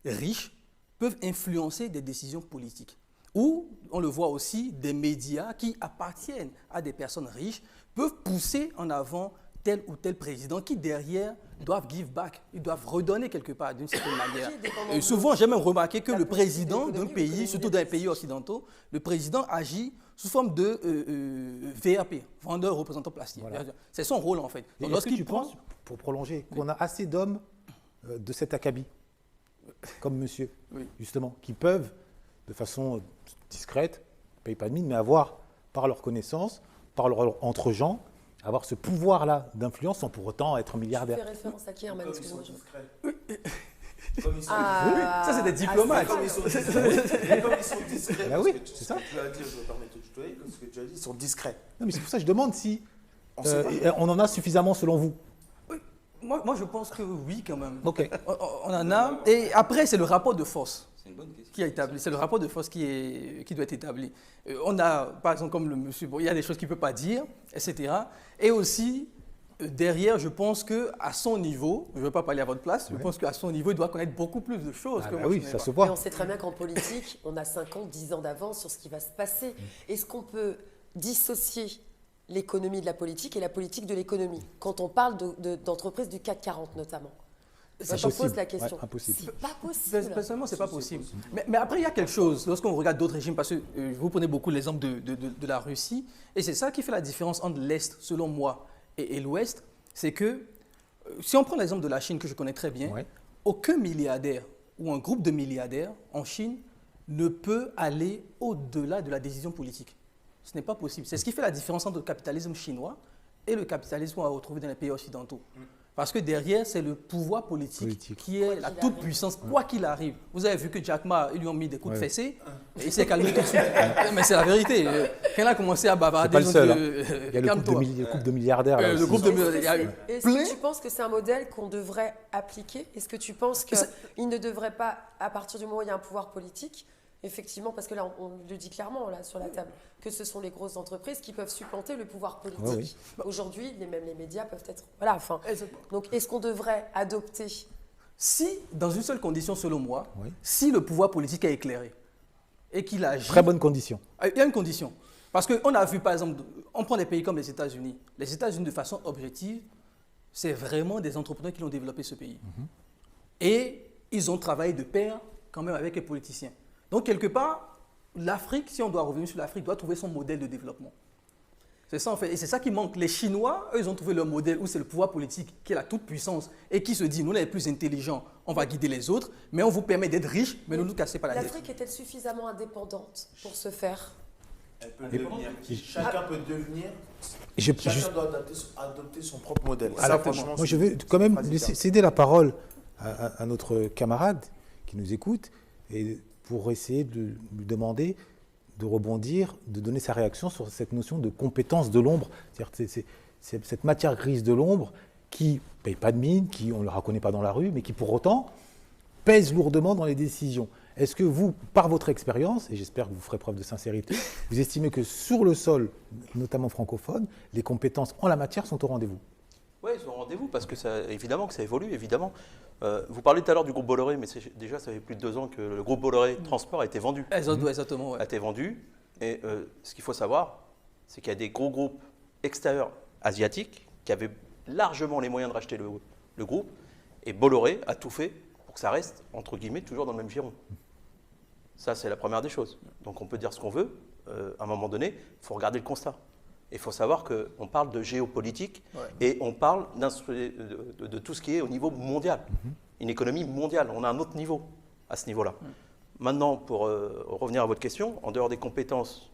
riches peuvent influencer des décisions politiques. Ou, on le voit aussi, des médias qui appartiennent à des personnes riches peuvent pousser en avant tel ou tel président qui, derrière, doivent give back. Ils doivent redonner quelque part, d'une certaine manière. Qui est dépendant Et de souvent, j'ai même remarqué que la le politique président d'un d'économie ou pays, économie surtout dans les politique. pays occidentaux, le président agit sous forme de VRP, vendeur représentant plastique. Voilà. C'est son rôle, en fait. Et Donc, est-ce que lorsqu'il tu prend... penses, pour prolonger, qu'on a assez d'hommes de cet acabit, comme monsieur, Oui. justement, qui peuvent, de façon discrète, paye pas de mine, mais avoir, par leur connaissance, par leur entre gens, avoir ce pouvoir-là d'influence sans pour autant être Tu milliardaire. fais référence à qui, Herman? Comme ils sont Excuse-moi. discrets. Comme ils sont Ah, Ça, c'est des diplomates. Comme ils sont discrets. Comme ils sont discrets. Bah oui, parce que c'est ça. Tu vas dire, je me permets de te tutoyer, comme ce que tu as dit, ils sont discrets. Non, mais c'est pour ça que je demande si On sait pas. on en a suffisamment selon vous. Moi, je pense que oui, quand même. Ok. On en a. Et après, c'est le rapport de force C'est une bonne question. qui est établi. C'est le rapport de force qui doit être établi. On a, par exemple, comme le monsieur, bon, il y a des choses qu'il ne peut pas dire, etc. Et aussi, derrière, je pense qu'à son niveau, je ne veux pas parler à votre place, je pense qu'à son niveau, il doit connaître beaucoup plus de choses Ah que bah moi. oui, je ça connais se pas. voit. Mais on sait très bien qu'en politique, on a 5 ans, 10 ans d'avance sur ce qui va se passer. Est-ce qu'on peut dissocier l'économie de la politique et la politique de l'économie quand on parle d'entreprises du CAC 40 notamment? Moi, je pose la question. Ouais, impossible. C'est pas possible. Personnellement, ce n'est pas possible. Mais après, il y a quelque chose, lorsqu'on regarde d'autres régimes, parce que vous prenez beaucoup l'exemple de la Russie, et c'est ça qui fait la différence entre l'Est, selon moi, et l'Ouest, c'est que, si on prend l'exemple de la Chine, que je connais très bien, Ouais. aucun milliardaire ou un groupe de milliardaires en Chine ne peut aller au-delà de la décision politique. Ce n'est pas possible. C'est ce qui fait la différence entre le capitalisme chinois et le capitalisme qu'on va retrouver dans les pays occidentaux. Parce que derrière, c'est le pouvoir politique qui est la toute puissance, quoi qu'il arrive. Vous avez vu que Jack Ma, ils lui ont mis des coups de fessée, et il s'est calmé tout de suite. Mais c'est la vérité. Quand il a commencé à bavarder, C'est pas le seul, il Il y a le couple de milliardaires. Là, le aussi. groupe de il y a eu Est-ce plein. que tu penses que c'est un modèle qu'on devrait appliquer? Est-ce que tu penses qu'il ne devrait pas, à partir du moment où il y a un pouvoir politique, effectivement, parce que là, on le dit clairement là, sur la table, que ce sont les grosses entreprises qui peuvent supplanter le pouvoir politique. Oui, Aujourd'hui, même les médias peuvent être... Voilà, enfin... Donc, est-ce qu'on devrait adopter... Si, dans une seule condition, selon moi, Oui. si le pouvoir politique est éclairé et qu'il agit. Très bonne condition. Il y a une condition. Parce qu'on a vu, par exemple, on prend des pays comme les États-Unis. Les États-Unis, de façon objective, c'est vraiment des entrepreneurs qui ont développé ce pays. Et ils ont travaillé de pair quand même avec les politiciens. Donc, quelque part, l'Afrique, si on doit revenir sur l'Afrique, doit trouver son modèle de développement. C'est ça en fait. Et c'est ça qui manque. Les Chinois, eux, ils ont trouvé leur modèle où c'est le pouvoir politique qui est la toute-puissance et qui se dit, nous, les plus intelligents, on va guider les autres, mais on vous permet d'être riches, mais ne nous cassez pas la tête. L'Afrique est-elle suffisamment indépendante pour ce faire? Elle peut devenir. Chacun peut devenir. Je- Chacun doit adopter son propre modèle. Alors, franchement, moi, je c'est vais quand même phrase laisser- hyper- céder la parole à notre camarade qui nous écoute et pour essayer de lui demander de rebondir, de donner sa réaction sur cette notion de compétence de l'ombre. C'est-à-dire c'est cette matière grise de l'ombre qui ne paye pas de mine, qui on ne la reconnaît pas dans la rue, mais qui pour autant pèse lourdement dans les décisions. Est-ce que vous, par votre expérience, et j'espère que vous ferez preuve de sincérité, vous estimez que sur le sol, notamment francophone, les compétences en la matière sont au rendez-vous? Oui, ils sont au rendez-vous parce que ça, évidemment que ça évolue, évidemment. Vous parlez tout à l'heure du groupe Bolloré, mais déjà ça fait plus de 2 ans que le groupe Bolloré Transport a été vendu. Exactement, ouais. A été vendu. Et ce qu'il faut savoir, c'est qu'il y a des gros groupes extérieurs asiatiques qui avaient largement les moyens de racheter le groupe. Et Bolloré a tout fait pour que ça reste, entre guillemets, toujours dans le même giron. Ça, c'est la première des choses. Donc on peut dire ce qu'on veut. À un moment donné, il faut regarder le constat. Il faut savoir qu'on parle de géopolitique et on parle de tout ce qui est au niveau mondial. Une économie mondiale. On a un autre niveau à ce niveau-là. Maintenant, pour revenir à votre question, en dehors des compétences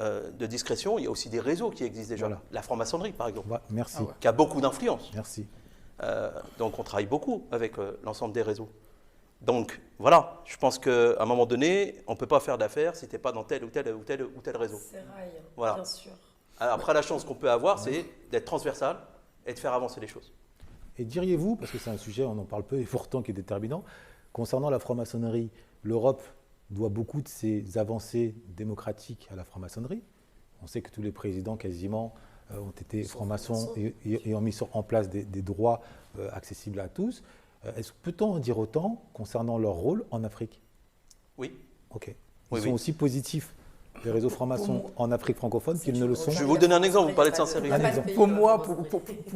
de discrétion, il y a aussi des réseaux qui existent déjà. Voilà. La franc-maçonnerie, par exemple, Ouais, merci. qui a beaucoup d'influence. Merci. Donc on travaille beaucoup avec l'ensemble des réseaux. Donc voilà, je pense qu'à un moment donné, on ne peut pas faire d'affaires si tu n'es pas dans tel ou tel réseau. C'est rail, Voilà. bien sûr. Alors, après, la chance qu'on peut avoir, c'est d'être transversal et de faire avancer les choses. Et diriez-vous, parce que c'est un sujet, on en parle peu et pourtant qui est déterminant, concernant la franc-maçonnerie, l'Europe doit beaucoup de ses avancées démocratiques à la franc-maçonnerie. On sait que tous les présidents quasiment ont été francs-maçons et ont mis en place des droits accessibles à tous. Peut-on en dire autant concernant leur rôle en Afrique? Oui. Ok. Oui, Ils sont oui. aussi positifs, les réseaux francs-maçons en Afrique francophone, qu'ils ne le sont. Je vais vous donner un exemple, vous parlez de sincérité. Un exemple. Pour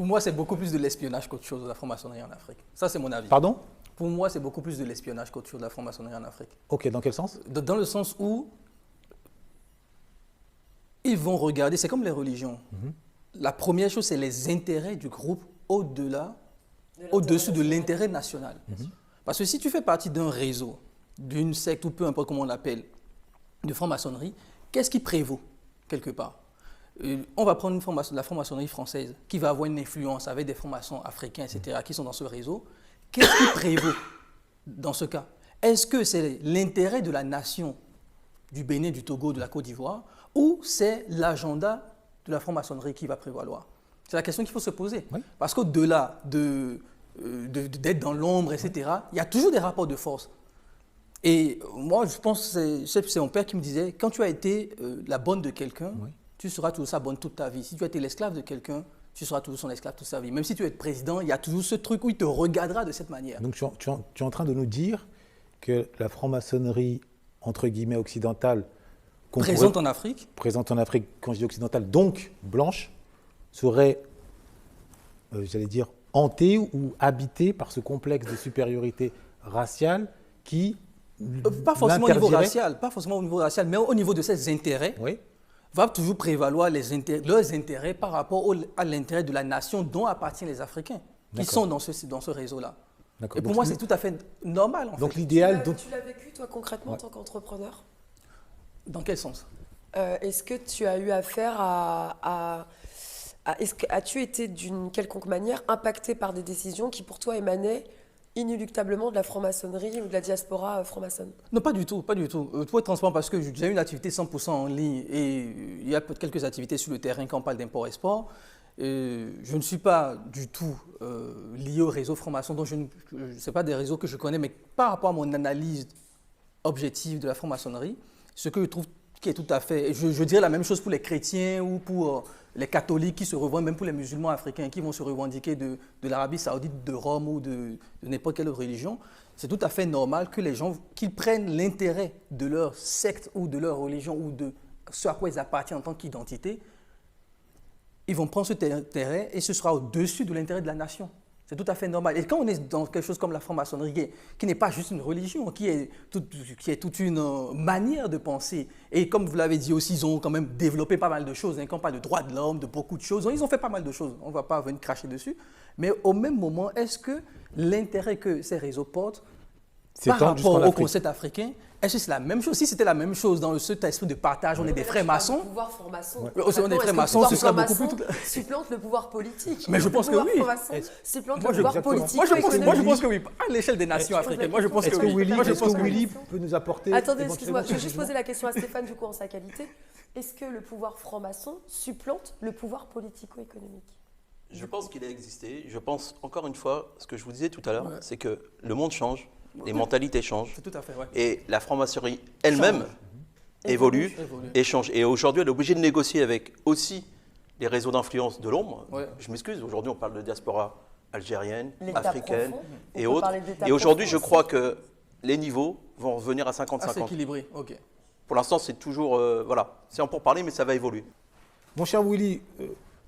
moi, c'est beaucoup plus de l'espionnage qu'autre chose de la franc-maçonnerie en Afrique. Ça, c'est mon avis. Pardon? Pour moi, c'est beaucoup plus de l'espionnage qu'autre chose de la franc-maçonnerie en Afrique. Ok, dans quel sens? Dans le sens où ils vont regarder, c'est comme les religions. La première chose, c'est les intérêts du groupe au-dessus de l'intérêt national. Parce que si tu fais partie d'un réseau, d'une secte ou peu importe comment on l'appelle, de franc-maçonnerie, qu'est-ce qui prévaut quelque part? On va prendre la franc-maçonnerie française qui va avoir une influence avec des francs-maçons africains, etc., qui sont dans ce réseau. Qu'est-ce qui prévaut dans ce cas? Est-ce que c'est l'intérêt de la nation du Bénin, du Togo, de la Côte d'Ivoire, ou c'est l'agenda de la franc-maçonnerie qui va prévaloir? C'est la question qu'il faut se poser. Oui. Parce qu'au-delà d'être dans l'ombre, etc., il y a toujours des rapports de force. Et moi, je pense que c'est mon père qui me disait, quand tu as été la bonne de quelqu'un, oui, tu seras toujours sa bonne toute ta vie. Si tu as été l'esclave de quelqu'un, tu seras toujours son esclave toute sa vie. Même si tu es président, il y a toujours ce truc où il te regardera de cette manière. Donc tu es en train de nous dire que la franc-maçonnerie, entre guillemets, occidentale, présente en Afrique, quand je dis occidentale, donc blanche, serait, j'allais dire, hantée ou habitée par ce complexe de supériorité raciale qui pas forcément au niveau racial, mais au niveau de ses intérêts, oui, va toujours prévaloir leurs intérêts par rapport à l'intérêt de la nation dont appartiennent les Africains, qui sont dans ce réseau-là. Et pour moi, c'est tout à fait normal. Donc l'idéal. Tu l'as vécu, toi, concrètement, en tant qu'entrepreneur? Dans quel sens? Est-ce que tu as eu affaire as-tu été d'une quelconque manière impacté par des décisions qui, pour toi, émanaient inéluctablement de la franc-maçonnerie ou de la diaspora franc-maçonne? Non, pas du tout, pas du tout. Pour être transparent, parce que j'ai eu une activité 100% en ligne et il y a quelques activités sur le terrain quand on parle d'import-export. Je ne suis pas du tout lié au réseau franc-maçon, donc ce n'est pas des réseaux que je connais, mais par rapport à mon analyse objective de la franc-maçonnerie, ce que je trouve qui est tout à fait... Je dirais la même chose pour les chrétiens ou pour les catholiques qui se revendiquent, même pour les musulmans africains qui vont se revendiquer de l'Arabie Saoudite, de Rome ou de n'importe quelle autre religion. C'est tout à fait normal que les gens, qu'ils prennent l'intérêt de leur secte ou de leur religion ou de ce à quoi ils appartiennent en tant qu'identité, ils vont prendre cet intérêt et ce sera au-dessus de l'intérêt de la nation. C'est tout à fait normal. Et quand on est dans quelque chose comme la franc-maçonnerie, qui n'est pas juste une religion, qui est toute une manière de penser, et comme vous l'avez dit aussi, ils ont quand même développé pas mal de choses, quand on parle de droits de l'homme, de beaucoup de choses, ils ont fait pas mal de choses, on ne va pas venir cracher dessus, mais au même moment, est-ce que l'intérêt que ces réseaux portent par rapport au concept africain, est-ce que c'est la même chose? Si c'était la même chose dans cet esprit de partage, on est des frères maçons. Le pouvoir franc-maçon. On est des frères maçons, ce serait beaucoup plus. Supplante le pouvoir politique. Mais je pense que oui. Supplante le pouvoir politique. Moi, je pense que oui. À l'échelle des nations africaines. Moi, je pense que oui. Est-ce que Willy peut nous apporter. Attendez, excuse-moi, je vais juste poser la question à Stéphane, du coup, en sa qualité. Est-ce que le pouvoir franc-maçon supplante le pouvoir politico-économique? Je pense qu'il a existé. Je pense, encore une fois, ce que je vous disais tout à l'heure, c'est que le monde change. Les mentalités changent. Tout à fait, ouais. Et la franc-maçonnerie elle-même évolue et change. Et aujourd'hui, elle est obligée de négocier avec aussi les réseaux d'influence de l'ombre. Ouais. Je m'excuse, aujourd'hui, on parle de diaspora algérienne, africaine et autres. Et aujourd'hui, je crois que les niveaux vont revenir à 50-50. C'est équilibré, ok. Pour l'instant, c'est toujours... voilà, c'est en pourparler, mais ça va évoluer. Mon cher Willy,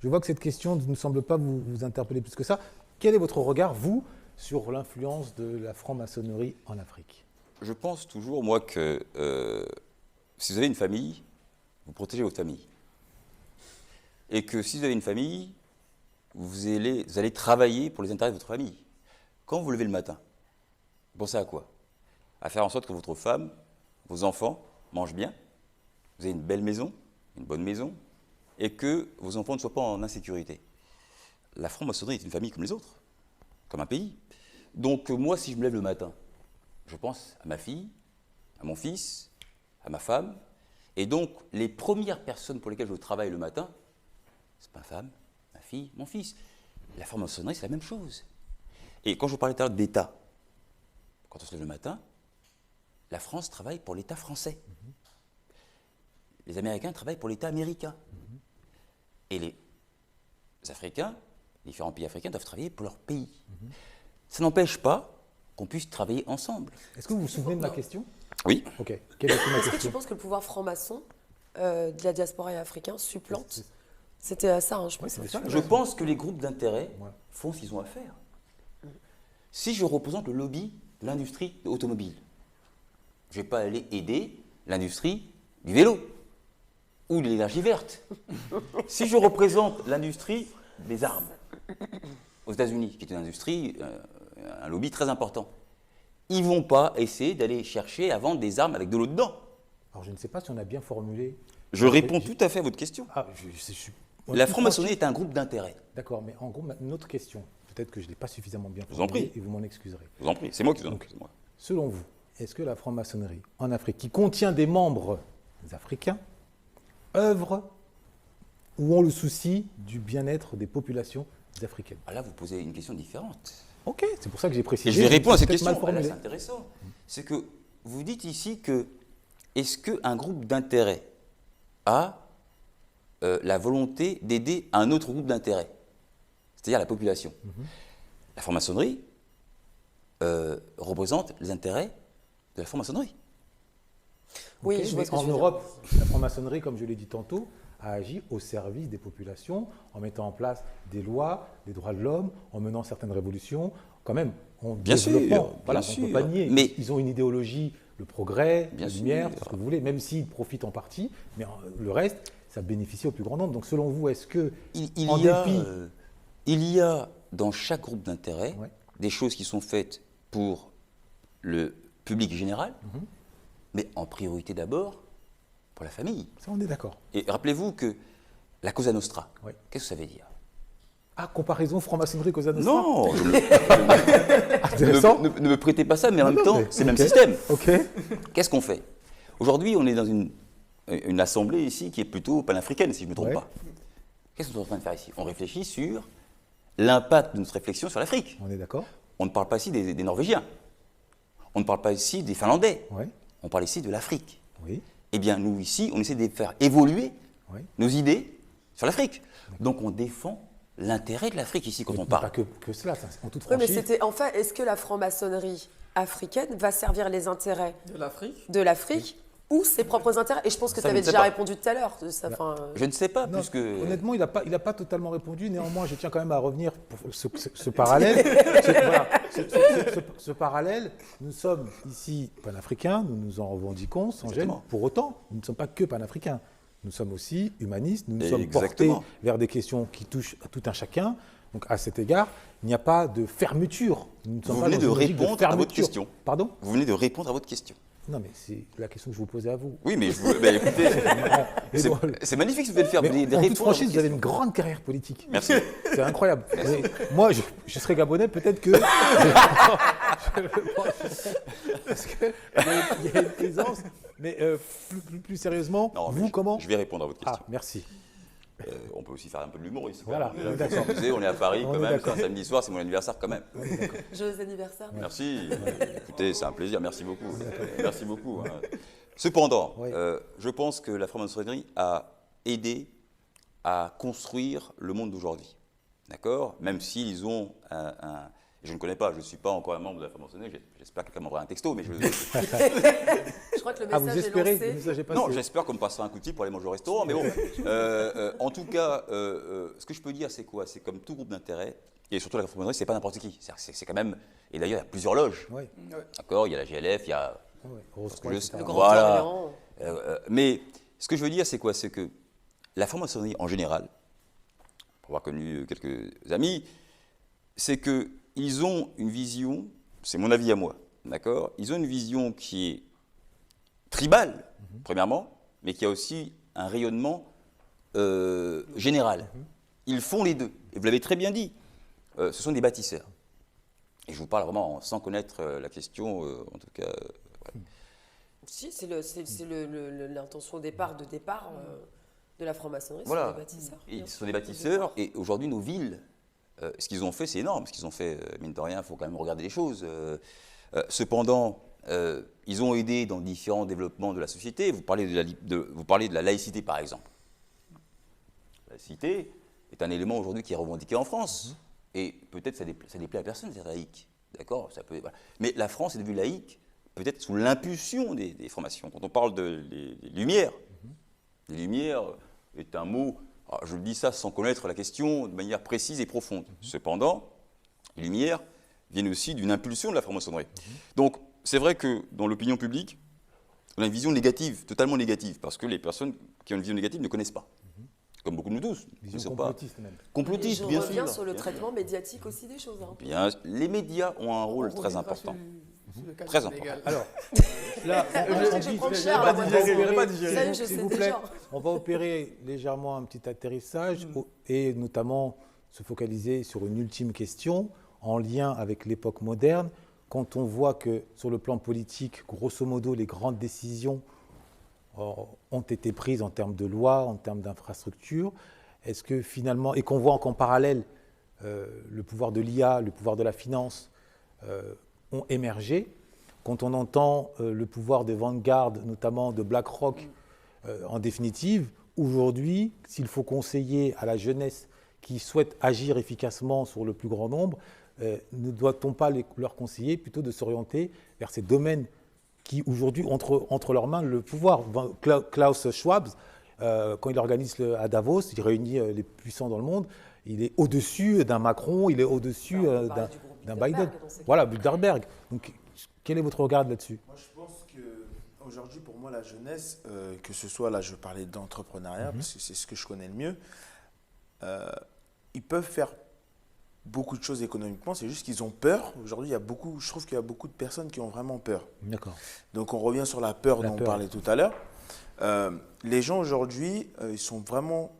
je vois que cette question ne semble pas vous interpeller plus que ça. Quel est votre regard, vous, sur l'influence de la franc-maçonnerie en Afrique? Je pense toujours, moi, que si vous avez une famille, vous protégez votre famille. Et que si vous avez une famille, vous allez travailler pour les intérêts de votre famille. Quand vous vous levez le matin, vous pensez à quoi? À faire en sorte que votre femme, vos enfants mangent bien, vous avez une belle maison, une bonne maison, et que vos enfants ne soient pas en insécurité. La franc-maçonnerie est une famille comme les autres, comme un pays. Donc moi, si je me lève le matin, je pense à ma fille, à mon fils, à ma femme. Et donc, les premières personnes pour lesquelles je travaille le matin, c'est ma femme, ma fille, mon fils. La franc-maçonnerie, c'est la même chose. Et quand je vous parlais tout à l'heure d'État, quand on se lève le matin, la France travaille pour l'État français. Les Américains travaillent pour l'État américain. Et les Africains, les différents pays africains doivent travailler pour leur pays. Ça n'empêche pas qu'on puisse travailler ensemble. Est-ce que vous vous souvenez de ma question? Oui. Ok. Quelle est ma question? Est-ce que tu penses que le pouvoir franc-maçon de la diaspora et africain supplante? C'était à ça, hein, je pense. Je pense que les groupes d'intérêt font ce qu'ils ont à faire. Si je représente le lobby de l'industrie automobile, je ne vais pas aller aider l'industrie du vélo ou de l'énergie verte. Si je représente l'industrie des armes aux États-Unis, qui est une industrie, un lobby très important, ils ne vont pas essayer d'aller chercher à vendre des armes avec de l'eau dedans. Alors je ne sais pas si on a bien formulé Je réponds tout à fait à votre question. Ah, je suis... La franc-maçonnerie est un groupe d'intérêt. D'accord, mais en gros, une autre question. Peut-être que je ne l'ai pas suffisamment bien Je vous en formulée prie. et vous m'en excuserez. Je vous en prie, c'est moi qui vous en Donc, prie. selon vous, est-ce que la franc-maçonnerie en Afrique, qui contient des membres africains, œuvre ou ont le souci du bien-être des populations africaines? Ah, là, vous posez une question différente. Ok, c'est pour ça que j'ai précisé. Et je vais répondre à cette peut-être question. mal formulé. C'est intéressant. C'est que vous dites ici que est-ce qu'un groupe d'intérêt a la volonté d'aider un autre groupe d'intérêt, c'est-à-dire la population. La franc-maçonnerie représente les intérêts de la franc-maçonnerie. Oui, Ok, je vois mais ce que en tu veux dire. Europe, la franc-maçonnerie, comme je l'ai dit tantôt, a agi au service des populations en mettant en place des lois, des droits de l'homme, en menant certaines révolutions. Quand même, en Bien sûr, développant, voilà, bien on ne peut sûr. pas nier. Mais- Ils ont une idéologie, le progrès, Bien la sûr. lumière, tout ce que vous voulez, même s'ils profitent en partie, mais le reste, ça bénéficie au plus grand nombre. Donc selon vous, est-ce que, en dépit... Il y a dans chaque groupe d'intérêt Ouais. des choses qui sont faites pour le public général, mais en priorité d'abord pour la famille. Ça, on est d'accord. Et rappelez-vous que la Cosa Nostra, Ouais. qu'est-ce que ça veut dire? Ah, comparaison franc-maçonnerie Cosa Nostra. Non, Intéressant. ne me prêtez pas ça, mais en Non, même non, temps, mais- c'est le ok. même système. Ok. Qu'est-ce qu'on fait? Aujourd'hui, on est dans une assemblée ici qui est plutôt panafricaine, si je ne me trompe Ouais. pas. Qu'est-ce qu'on est en train de faire ici? On réfléchit sur l'impact de notre réflexion sur l'Afrique. On est d'accord. On ne parle pas ici des Norvégiens. On ne parle pas ici des Finlandais. Ouais. On parle ici de l'Afrique. Oui. Eh bien, nous, ici, on essaie de faire évoluer Oui. nos idées sur l'Afrique. Donc, on défend l'intérêt de l'Afrique ici quand on Pas parle. que cela, ça, en toute Oui, mais franchise. c'était enfin, est-ce que la franc-maçonnerie africaine va servir les intérêts De l'Afrique. de l'Afrique ou ses propres intérêts? Et je pense que Ça, tu je avais ne sais déjà pas. répondu tout à l'heure. Je ne sais pas, Non, puisque... honnêtement, il n'a pas totalement répondu. Néanmoins, je tiens quand même à revenir pour ce parallèle. Ce parallèle, nous sommes ici panafricains, nous nous en revendiquons sans gêne. Exactement. Pour autant, nous ne sommes pas que panafricains. Nous sommes aussi humanistes, nous nous sommes Exactement. portés vers des questions qui touchent à tout un chacun. Donc à cet égard, il n'y a pas de fermeture. Nous ne sommes Vous pas venez dans de une logique répondre à votre fermeture. question. Pardon? Vous venez de répondre à votre question. Non, mais c'est la question que je vous posais à vous. Oui, mais, écoutez, Mais bon, c'est magnifique ce que vous venez de faire. mais Vous venez de en toute répondre à franchise, votre vous avez question. une grande carrière politique. Merci. C'est incroyable. Mais moi, je serais gabonais, peut-être que. Parce qu'il y a une présence. Mais plus sérieusement, Non, mais vous, comment? Je vais répondre à votre Ah, question. merci. On peut aussi faire un peu de l'humour ici. quand Voilà, même. on est d'accord. Vous savez, on est à Paris On quand est même. d'accord. C'est un samedi soir, c'est mon anniversaire quand même. Joyeux anniversaire. Merci. Écoutez, c'est un plaisir. Merci beaucoup. Merci beaucoup. Hein. Cependant, Oui. je pense que la franc-maçonnerie a aidé à construire le monde d'aujourd'hui. D'accord? Même s'ils ont je ne connais pas, je ne suis pas encore un membre de la franc-maçonnerie, j'espère que quelqu'un m'enverra un texto, mais je... Je crois que le Ah, message vous est espérez? lancé. Le message est passé. Non, j'espère qu'on me passera un coup de fil pour aller manger au restaurant, mais bon. En tout cas, ce que je peux dire, c'est quoi? C'est comme tout groupe d'intérêt, et surtout la franc-maçonnerie, c'est pas n'importe qui. C'est quand même... Et d'ailleurs, il y a plusieurs loges. Oui. D'accord? Il y a la GLF, il y a... Ouais, Rose que Croix, je- etc. Le Grand Voilà. Orient. Mais ce que je veux dire, c'est quoi? C'est que la franc-maçonnerie, en général, pour avoir connu quelques amis, c'est qu'ils ont une vision, c'est mon avis à moi, d'accord? Ils ont une vision qui est tribale, premièrement, mais qui a aussi un rayonnement général. Ils font les deux. Et vous l'avez très bien dit, ce sont des bâtisseurs. Et je vous parle vraiment sans connaître la question, en tout cas... Si, c'est l'intention au départ de la franc-maçonnerie, Voilà. c'est des bâtisseurs. bien Ils sûr. sont des bâtisseurs et aujourd'hui nos villes, ce qu'ils ont fait c'est énorme, ce qu'ils ont fait, mine de rien, il faut quand même regarder les choses. Cependant, ils ont aidé dans différents développements de la société. Vous parlez de la laïcité par exemple. La laïcité est un élément aujourd'hui qui est revendiqué en France et peut-être ça déplaît à personne d'être laïque. D'accord? Voilà. Mais la France est devenue laïque peut-être sous l'impulsion des formations. Quand on parle des Lumières, les Lumières est un mot, alors je dis ça sans connaître la question de manière précise et profonde. Cependant, les Lumières viennent aussi d'une impulsion de la franc-maçonnerie. Donc, c'est vrai que dans l'opinion publique, on a une vision négative, totalement négative, parce que les personnes qui ont une vision négative ne connaissent pas. Comme beaucoup de nous tous. Ils ne Vision sont pas complotiste même. complotistes, Et bien je reviens sûr. sur le Bien traitement médiatique aussi des choses. Hein. Bien, les médias ont un rôle On très reviendra important. sur Le cas du Très Sénégal. Alors, là, Je prends cher, on moi, va je opérer- pas digéré. Ça y est, je s'il sais vous plaît, déjà. on va opérer légèrement un petit atterrissage et notamment se focaliser sur une ultime question en lien avec l'époque moderne. Quand on voit que sur le plan politique, grosso modo, les grandes décisions ont été prises en termes de loi, en termes d'infrastructure, est-ce que finalement, et qu'on voit qu'en parallèle, le pouvoir de l'IA, le pouvoir de la finance ont émergé, quand on entend le pouvoir de Vanguard, notamment de BlackRock, en définitive, aujourd'hui, s'il faut conseiller à la jeunesse qui souhaite agir efficacement sur le plus grand nombre, ne doit-on pas leur conseiller plutôt de s'orienter vers ces domaines qui aujourd'hui ont entre leurs mains le pouvoir? Klaus Schwab, quand il organise à Davos, il réunit les puissants dans le monde, il est au-dessus d'un Macron, il est au-dessus d'un Biden. Voilà, Bilderberg. Donc, quel est votre regard là-dessus? Moi, je pense qu'aujourd'hui, pour moi, la jeunesse, que ce soit, là, je parlais d'entrepreneuriat, parce que c'est ce que je connais le mieux, ils peuvent faire beaucoup de choses économiquement, c'est juste qu'ils ont peur. Aujourd'hui, je trouve qu'il y a beaucoup de personnes qui ont vraiment peur. D'accord. Donc, on revient sur la peur dont on parlait tout à l'heure. Les gens aujourd'hui, ils sont vraiment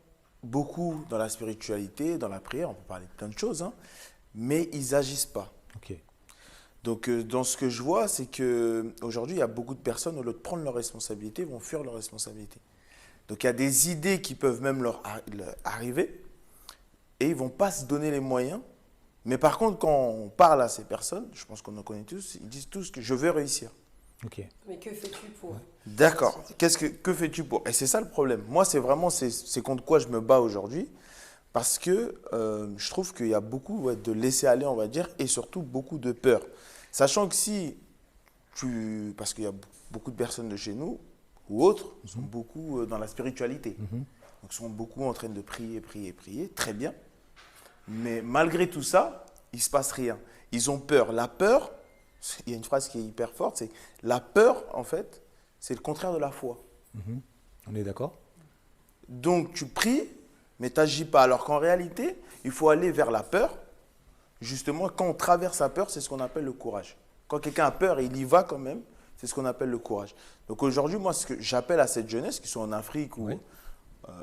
beaucoup dans la spiritualité, dans la prière, on peut parler de plein de choses, hein, mais ils n'agissent pas. Ok. Donc, dans ce que je vois, c'est qu'aujourd'hui, il y a beaucoup de personnes, au lieu de prendre leurs responsabilités, vont fuir leurs responsabilités. Donc, il y a des idées qui peuvent même leur arriver et ils ne vont pas se donner les moyens. Mais par contre, quand on parle à ces personnes, je pense qu'on en connaît tous, ils disent tous que je veux réussir. Ok. Mais que fais-tu pour? D'accord. Que fais-tu pour? Et c'est ça le problème. Moi, c'est contre quoi je me bats aujourd'hui. Parce que je trouve qu'il y a beaucoup de laisser-aller, on va dire, et surtout beaucoup de peur. Sachant que parce qu'il y a beaucoup de personnes de chez nous, ou autres, sont beaucoup dans la spiritualité. Donc, sont beaucoup en train de prier, très bien. Mais malgré tout ça, il ne se passe rien. Ils ont peur. La peur, il y a une phrase qui est hyper forte, c'est la peur, en fait, c'est le contraire de la foi. On est d'accord? Donc, tu pries, mais tu n'agis pas. Alors qu'en réalité, il faut aller vers la peur. Justement, quand on traverse la peur, c'est ce qu'on appelle le courage. Quand quelqu'un a peur et il y va quand même, c'est ce qu'on appelle le courage. Donc aujourd'hui, moi, ce que j'appelle à cette jeunesse, qui soit en Afrique ou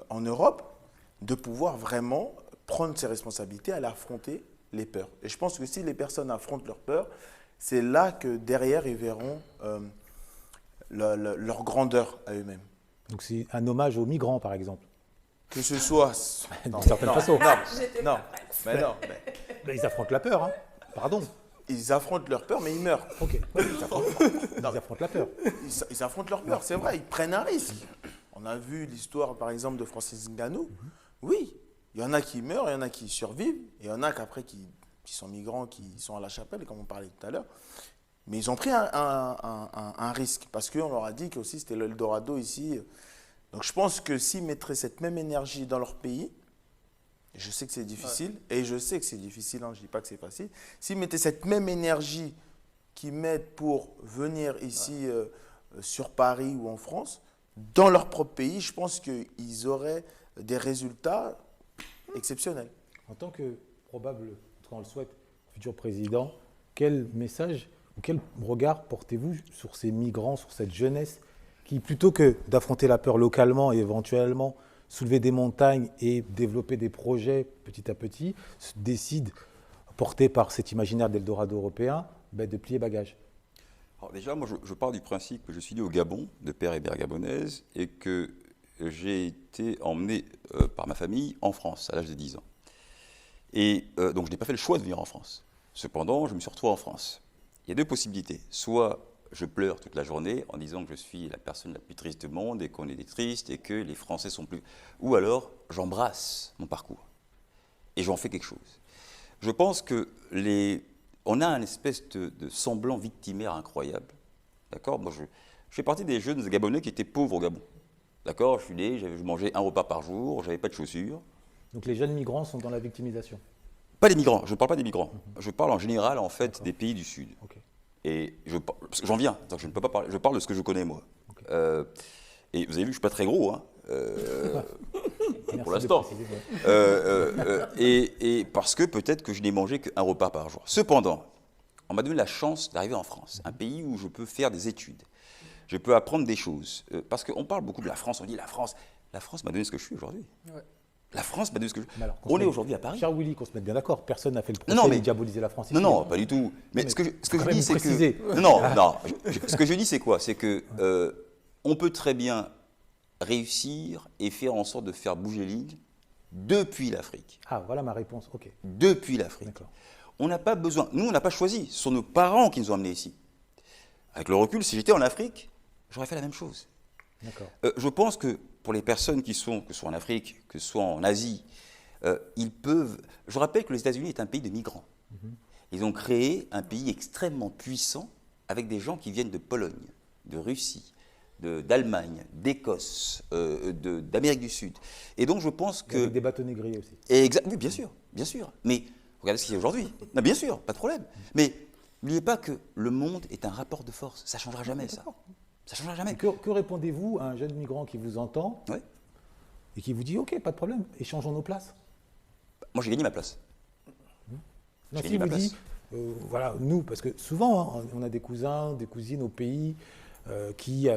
en Europe, de pouvoir vraiment prendre ses responsabilités, aller affronter les peurs. Et je pense que si les personnes affrontent leurs peurs, c'est là que derrière, ils verront leur grandeur à eux-mêmes. Donc c'est un hommage aux migrants, par exemple. Que ce soit... D'une certaine façon. Non, mais non. Mais ils affrontent la peur, hein. Pardon. Ils affrontent leur peur, mais ils meurent. Ok. Ils affrontent la peur. Ils affrontent leur peur, c'est vrai, ils prennent un risque. On a vu l'histoire, par exemple, de Francis Ngannou. Oui, il y en a qui meurent, il y en a qui survivent, et il y en a qu'après qui sont migrants, qui sont à la chapelle, comme on parlait tout à l'heure. Mais ils ont pris un risque, parce qu'on leur a dit que aussi c'était l'Eldorado ici. Donc je pense que s'ils mettraient cette même énergie dans leur pays, je sais que c'est difficile, et je sais que c'est difficile, hein, je ne dis pas que c'est facile, s'ils mettaient cette même énergie qu'ils mettent pour venir ici sur Paris ou en France, dans leur propre pays, je pense qu'ils auraient des résultats exceptionnels. En tant que probable, en tout cas on le souhaite, futur président, quel message ou quel regard portez-vous sur ces migrants, sur cette jeunesse qui, plutôt que d'affronter la peur localement et éventuellement soulever des montagnes et développer des projets petit à petit, décide, porté par cet imaginaire d'Eldorado européen, de plier bagage? Alors déjà, moi, je pars du principe que je suis né au Gabon, de père et mère gabonaise, et que j'ai été emmené par ma famille en France à l'âge de 10 ans. Et donc, je n'ai pas fait le choix de venir en France. Cependant, je me suis retrouvé en France. Il y a deux possibilités. Soit je pleure toute la journée en disant que je suis la personne la plus triste du monde et qu'on est des tristes et que les Français sont plus... Ou alors, j'embrasse mon parcours et j'en fais quelque chose. Je pense que on a un espèce de semblant victimaire incroyable. D'accord? Moi, je fais partie des jeunes Gabonais qui étaient pauvres au Gabon. D'accord? Je suis né, je mangeais un repas par jour, je n'avais pas de chaussures. Donc les jeunes migrants sont dans la victimisation? Pas des migrants, je ne parle pas des migrants. Je parle en général, en fait, des pays du Sud. Okay. Et parce que j'en viens, donc je ne peux pas parler, je parle de ce que je connais, moi. Okay. Et vous avez vu, je ne suis pas très gros, hein, pour l'instant. Et parce que peut-être que je n'ai mangé qu'un repas par jour. Cependant, on m'a donné la chance d'arriver en France, un pays où je peux faire des études, je peux apprendre des choses. Parce qu'on parle beaucoup de la France, on dit la France m'a donné ce que je suis aujourd'hui. Ouais. La France m'a donné ce que je suis. Mais alors, On est aujourd'hui à Paris. Cher Willy, qu'on se mette bien d'accord, personne n'a fait le procès Non, mais- de diaboliser la France ici. Non, pas du tout. Mais mais ce que je quand dis, même c'est préciser. que... Non, ce que je dis, c'est quoi? C'est que on peut très bien réussir et faire en sorte de faire bouger les lignes depuis l'Afrique. Ah, voilà ma réponse, ok. Depuis l'Afrique. D'accord. On n'a pas besoin... Nous, on n'a pas choisi. Ce sont nos parents qui nous ont amenés ici. Avec le recul, si j'étais en Afrique, j'aurais fait la même chose. D'accord. Je pense que pour les personnes que ce soit en Afrique, que ce soit en Asie, ils peuvent... Je rappelle que les États-Unis est un pays de migrants. Ils ont créé un pays extrêmement puissant avec des gens qui viennent de Pologne, de Russie, d'Allemagne, d'Écosse, d'Amérique du Sud. Et donc je pense que... Avec des bâtonnets grillés aussi. Oui, bien sûr, bien sûr. Mais regardez ce qu'il y a aujourd'hui. Non, bien sûr, pas de problème. Mais n'oubliez pas que le monde est un rapport de force. Ça ne changera jamais, ça. Ça ne changera Et jamais. que répondez-vous à un jeune migrant qui vous entend Ouais. et qui vous dit, ok, pas de problème, échangeons nos places? Moi, j'ai gagné ma place. Non, J'ai s'il mis ma vous dit, place. voilà, nous, parce que souvent, hein, on a des cousins, des cousines au pays qui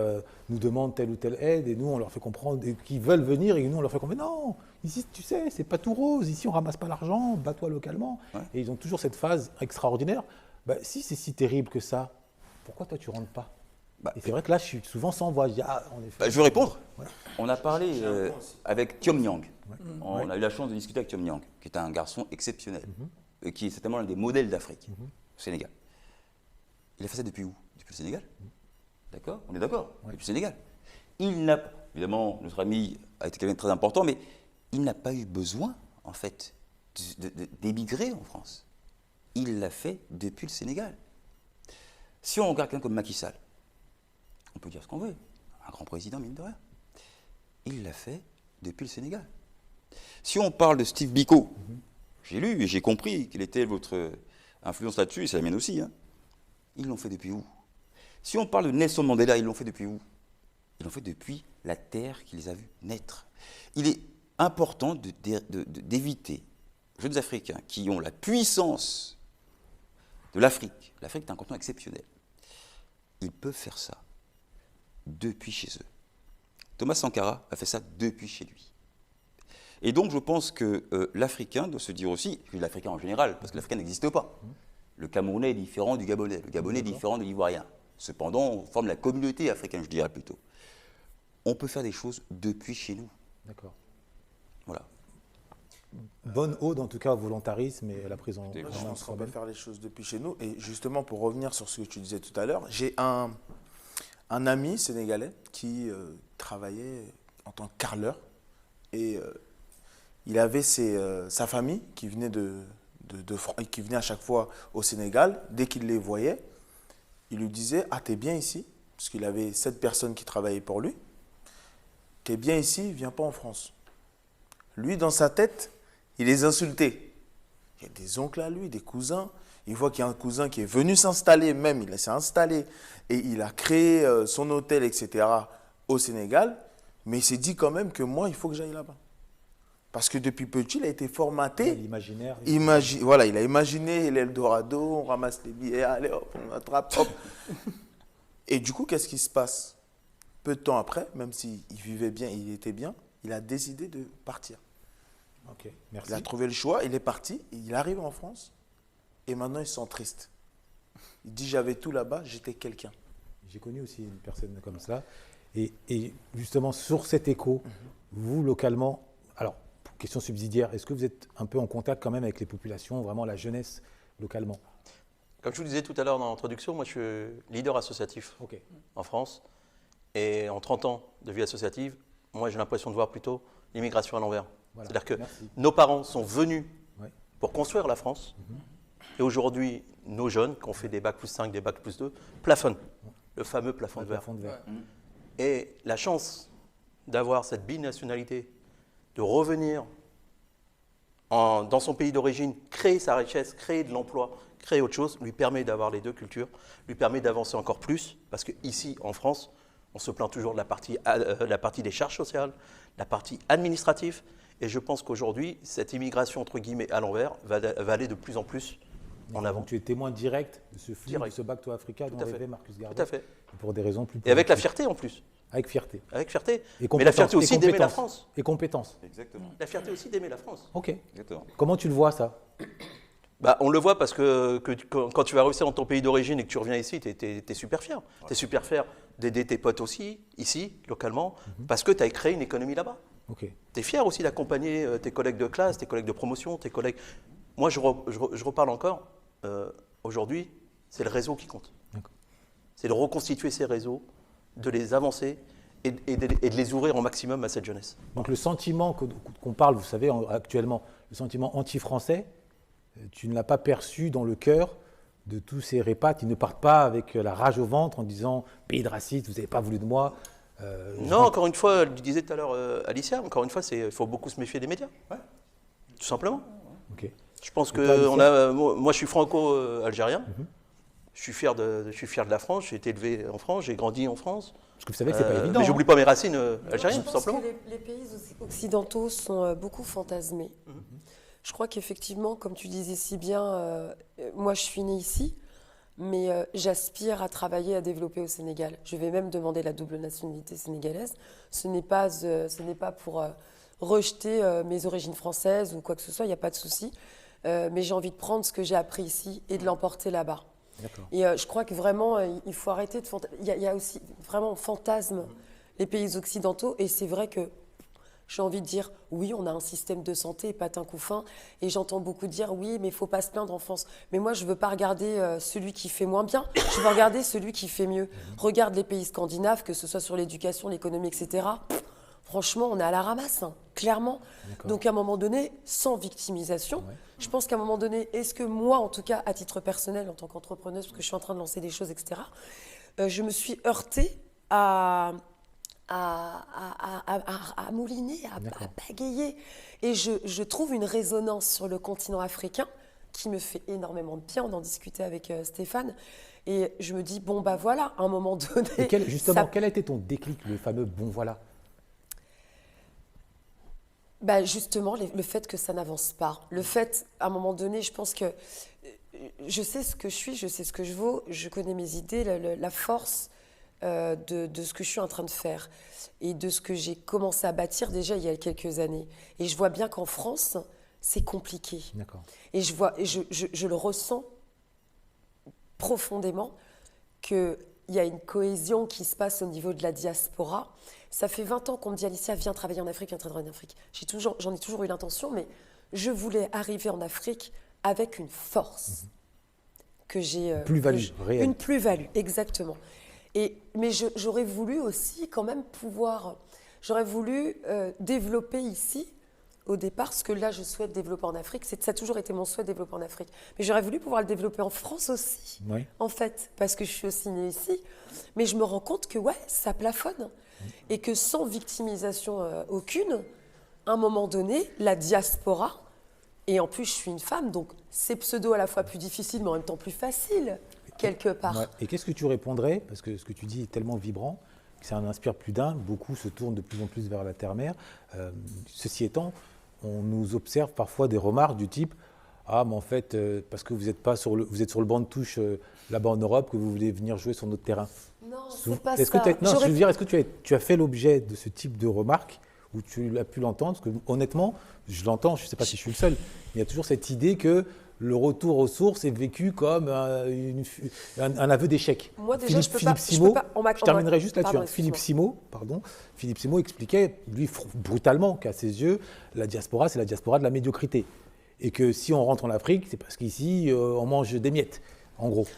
nous demandent telle ou telle aide, et nous, on leur fait comprendre, et qui veulent venir, et nous, on leur fait comprendre, non, ici, tu sais, c'est pas tout rose, ici, on ramasse pas l'argent, bats-toi localement. Ouais. Et ils ont toujours cette phase extraordinaire. Bah, si c'est si terrible que ça, pourquoi toi, tu rentres pas? Bah, Et c'est vrai que là, je suis souvent sans voix. Je dis, ah, en effet. Je veux répondre. Ouais. On a parlé avec Thiom Yang. On a eu la chance de discuter avec Thiom Yang, qui est un garçon exceptionnel, et qui est certainement l'un des modèles d'Afrique, au Sénégal. Il a fait ça depuis où? Depuis le Sénégal. D'accord? On est d'accord? Depuis le Sénégal. Il n'a, évidemment, notre ami a été quelqu'un de très important, mais il n'a pas eu besoin, en fait, d'émigrer en France. Il l'a fait depuis le Sénégal. Si on regarde quelqu'un comme Macky Sall, on peut dire ce qu'on veut, un grand président, mine de rien. Il l'a fait depuis le Sénégal. Si on parle de Steve Biko, j'ai lu et j'ai compris quelle était votre influence là-dessus, et c'est la mienne aussi. Hein. Ils l'ont fait depuis où? Si on parle de Nelson Mandela, ils l'ont fait depuis où? Ils l'ont fait depuis la terre qui les a vus naître. Il est important d'éviter, jeunes Africains qui ont la puissance de l'Afrique. L'Afrique est un continent exceptionnel. Ils peuvent faire ça depuis chez eux. Thomas Sankara a fait ça depuis chez lui. Et donc je pense que l'Africain doit se dire aussi, je dis l'Africain en général, parce que l'Africain n'existe pas. Le Camerounais est différent du Gabonais, le Gabonais est différent de l'Ivoirien. Cependant, on forme la communauté africaine, je dirais plutôt. On peut faire des choses depuis chez nous. D'accord. Voilà. Bonne ode, en tout cas, au volontarisme et à la prise en Je Je main pense qu'on peut soi-même. faire les choses depuis chez nous. Et justement, pour revenir sur ce que tu disais tout à l'heure, j'ai un ami sénégalais qui travaillait en tant que carreleur. Et il avait sa famille qui venait, qui venait à chaque fois au Sénégal. Dès qu'il les voyait, il lui disait « Ah, t'es bien ici ?» Parce qu'il avait 7 personnes qui travaillaient pour lui. « T'es bien ici, viens pas en France. » Lui, dans sa tête, il les insultait. Il y a des oncles à lui, des cousins. Il voit qu'il y a un cousin qui est venu s'installer, même il s'est installé et il a créé son hôtel, etc. au Sénégal. Mais il s'est dit quand même que moi, il faut que j'aille là-bas. Parce que depuis petit, il a été formaté. L'imaginaire. Voilà, il a imaginé l'Eldorado, on ramasse les billets, allez hop, on attrape, hop. Et du coup, qu'est-ce qui se passe? Peu de temps après, même s'il vivait bien, il était bien, il a décidé de partir. Ok, merci. Il a trouvé le choix, il est parti, il arrive en France et maintenant il se sent triste. Il dit j'avais tout là-bas, j'étais quelqu'un. J'ai connu aussi une personne comme ça. Et justement, sur cet écho, vous, localement, alors, question subsidiaire, est-ce que vous êtes un peu en contact quand même avec les populations, vraiment la jeunesse localement? Comme je vous disais tout à l'heure dans l'introduction, moi je suis leader associatif Ok. en France. Et en 30 ans de vie associative, moi j'ai l'impression de voir plutôt l'immigration à l'envers. Voilà. C'est-à-dire que Merci. nos parents sont venus Ouais. pour construire la France. Et aujourd'hui, nos jeunes, qui ont fait des bacs plus 5, des bacs plus 2, plafonnent. Le fameux plafond Le de verre. plafond de verre. Et la chance d'avoir cette binationalité, de revenir dans son pays d'origine, créer sa richesse, créer de l'emploi, créer autre chose, lui permet d'avoir les deux cultures, lui permet d'avancer encore plus, parce qu'ici, en France, on se plaint toujours de la partie des charges sociales, la partie administrative, et je pense qu'aujourd'hui, cette immigration, entre guillemets, à l'envers, va aller de plus en plus en avant. Donc, tu es témoin direct de ce flux, Direct. de ce Back to Africa dont à fait. rêvait Marcus Garvey. Tout à fait. Pour des raisons plus Et avec la politiques. fierté en plus. Avec fierté. Avec fierté. Et Mais la fierté compétence, aussi et d'aimer la compétence. France. Et compétence. Exactement. La fierté aussi d'aimer la France. Ok. Exactement. Comment tu le vois, ça? Bah, on le voit parce que quand tu vas réussir dans ton pays d'origine et que tu reviens ici, tu es super fier. Tu es super fier d'aider tes potes aussi, ici, localement, parce que tu as créé une économie là-bas. Ok. Tu es fier aussi d'accompagner tes collègues de classe, tes collègues de promotion, tes collègues... Moi, je reparle encore. Aujourd'hui, c'est le réseau qui compte. D'accord. C'est de reconstituer ces réseaux, de les avancer et de les ouvrir au maximum à cette jeunesse. Donc le sentiment qu'on parle, vous savez, actuellement, le sentiment anti-français, tu ne l'as pas perçu dans le cœur de tous ces répats qui ne partent pas avec la rage au ventre en disant « pays de racistes, vous n'avez pas voulu de moi ». Non, encore une fois, je disais tout à l'heure Alicia, encore une fois, il faut beaucoup se méfier des médias. Ouais. Tout simplement. Ok. Je pense Et toi, que Alicia moi, je suis franco-algérien. Je suis fier de la France. J'ai été élevé en France. J'ai grandi en France. Parce que vous savez que ce n'est pas évident. Mais j'oublie pas mes racines algériennes, Je tout pense simplement. que les pays occidentaux sont beaucoup fantasmés. Je crois qu'effectivement, comme tu disais si bien, moi je suis née ici, mais j'aspire à travailler, à développer au Sénégal. Je vais même demander la double nationalité sénégalaise. Ce n'est pas pour rejeter mes origines françaises ou quoi que ce soit, il n'y a pas de souci. Mais j'ai envie de prendre ce que j'ai appris ici et de l'emporter là-bas. D'accord. Et je crois que vraiment, il faut arrêter de il y a aussi vraiment fantasme les pays occidentaux. Et c'est vrai que j'ai envie de dire, oui, on a un système de santé, patin coup fin. Et j'entends beaucoup dire, oui, mais il ne faut pas se plaindre en France. Mais moi, je ne veux pas regarder celui qui fait moins bien. Je veux regarder celui qui fait mieux. Regarde les pays scandinaves, que ce soit sur l'éducation, l'économie, etc. Franchement, on est à la ramasse, hein, clairement. Donc, à un moment donné, sans victimisation, je pense qu'à un moment donné, est-ce que moi, en tout cas, à titre personnel, en tant qu'entrepreneuse, parce que je suis en train de lancer des choses, etc., je me suis heurtée à mouliner, à bagayer. Et je trouve une résonance sur le continent africain qui me fait énormément de bien. On en discutait avec Stéphane. Et je me dis, bon, bah voilà, à un moment donné... Et quel a été ton déclic, le fameux « bon voilà » Bah justement, le fait que ça n'avance pas. Le fait, à un moment donné, je pense que je sais ce que je suis, je sais ce que je vaux, je connais mes idées, la force de ce que je suis en train de faire et de ce que j'ai commencé à bâtir déjà il y a quelques années. Et je vois bien qu'en France, c'est compliqué. D'accord. Et je le ressens profondément qu'il y a une cohésion qui se passe au niveau de la diaspora. Ça fait 20 ans qu'on me dit, Alicia, viens travailler en Afrique, viens travailler en Afrique. J'en ai toujours eu l'intention, mais je voulais arriver en Afrique avec une force que j'ai... Plus-value réelle. Une plus-value, exactement. Mais j'aurais voulu aussi quand même pouvoir... J'aurais voulu développer ici, au départ, ce que là je souhaite développer en Afrique. Ça a toujours été mon souhait de développer en Afrique. Mais j'aurais voulu pouvoir le développer en France aussi, en fait, parce que je suis aussi née ici. Mais je me rends compte que ouais, ça plafonne. Et que sans victimisation aucune, à un moment donné, la diaspora, et en plus je suis une femme, donc c'est pseudo à la fois plus difficile, mais en même temps plus facile, quelque part. Ouais. Et qu'est-ce que tu répondrais, parce que ce que tu dis est tellement vibrant, que ça en inspire plus d'un, beaucoup se tournent de plus en plus vers la terre-mère. Ceci étant, on nous observe parfois des remarques du type « Ah, mais en fait, parce que vous êtes sur le banc de touche là-bas en Europe, que vous voulez venir jouer sur notre terrain ». Non, c'est pas ça. Est-ce que tu as fait l'objet de ce type de remarques ou tu as pu l'entendre? Parce que honnêtement, je l'entends, je ne sais pas si je suis le seul, il y a toujours cette idée que le retour aux sources est vécu comme un aveu d'échec. Moi déjà, je terminerai juste là-dessus. Philippe Simo expliquait, lui, brutalement, qu'à ses yeux, la diaspora, c'est la diaspora de la médiocrité. Et que si on rentre en Afrique, c'est parce qu'ici, on mange des miettes, en gros.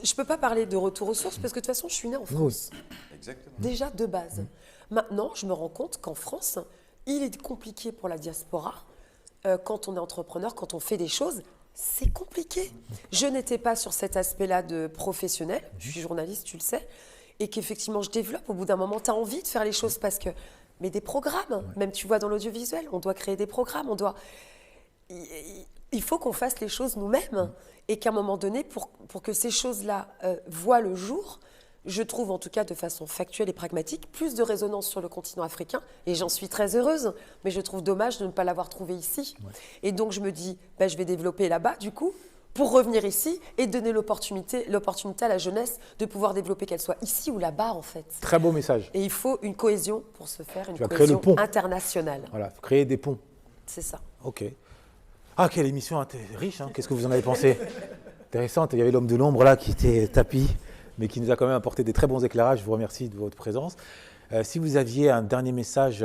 Je ne peux pas parler de retour aux sources parce que de toute façon, je suis née en France. Exactement. Déjà de base. Maintenant, je me rends compte qu'en France, il est compliqué pour la diaspora. Quand on est entrepreneur, quand on fait des choses, c'est compliqué. Je n'étais pas sur cet aspect-là de professionnel. Je suis journaliste, tu le sais. Et qu'effectivement, je développe. Au bout d'un moment, tu as envie de faire les choses parce que... Mais des programmes, même tu vois dans l'audiovisuel, on doit créer des programmes, on doit... Il faut qu'on fasse les choses nous-mêmes et qu'à un moment donné, pour que ces choses-là voient le jour, je trouve en tout cas de façon factuelle et pragmatique plus de résonance sur le continent africain et j'en suis très heureuse, mais je trouve dommage de ne pas l'avoir trouvé ici. Et donc je me dis, je vais développer là-bas du coup pour revenir ici et donner l'opportunité à la jeunesse de pouvoir développer, qu'elle soit ici ou là-bas en fait. Très beau message. Et il faut une cohésion pour se faire, une Tu vas créer le cohésion pont. internationale. Voilà, faut créer des ponts. C'est ça. Ok. Ah, quelle émission riche, hein. Qu'est-ce que vous en avez pensé? Intéressante. Il y avait l'homme de l'ombre là qui était tapis, mais qui nous a quand même apporté des très bons éclairages. Je vous remercie de votre présence. Si vous aviez un dernier message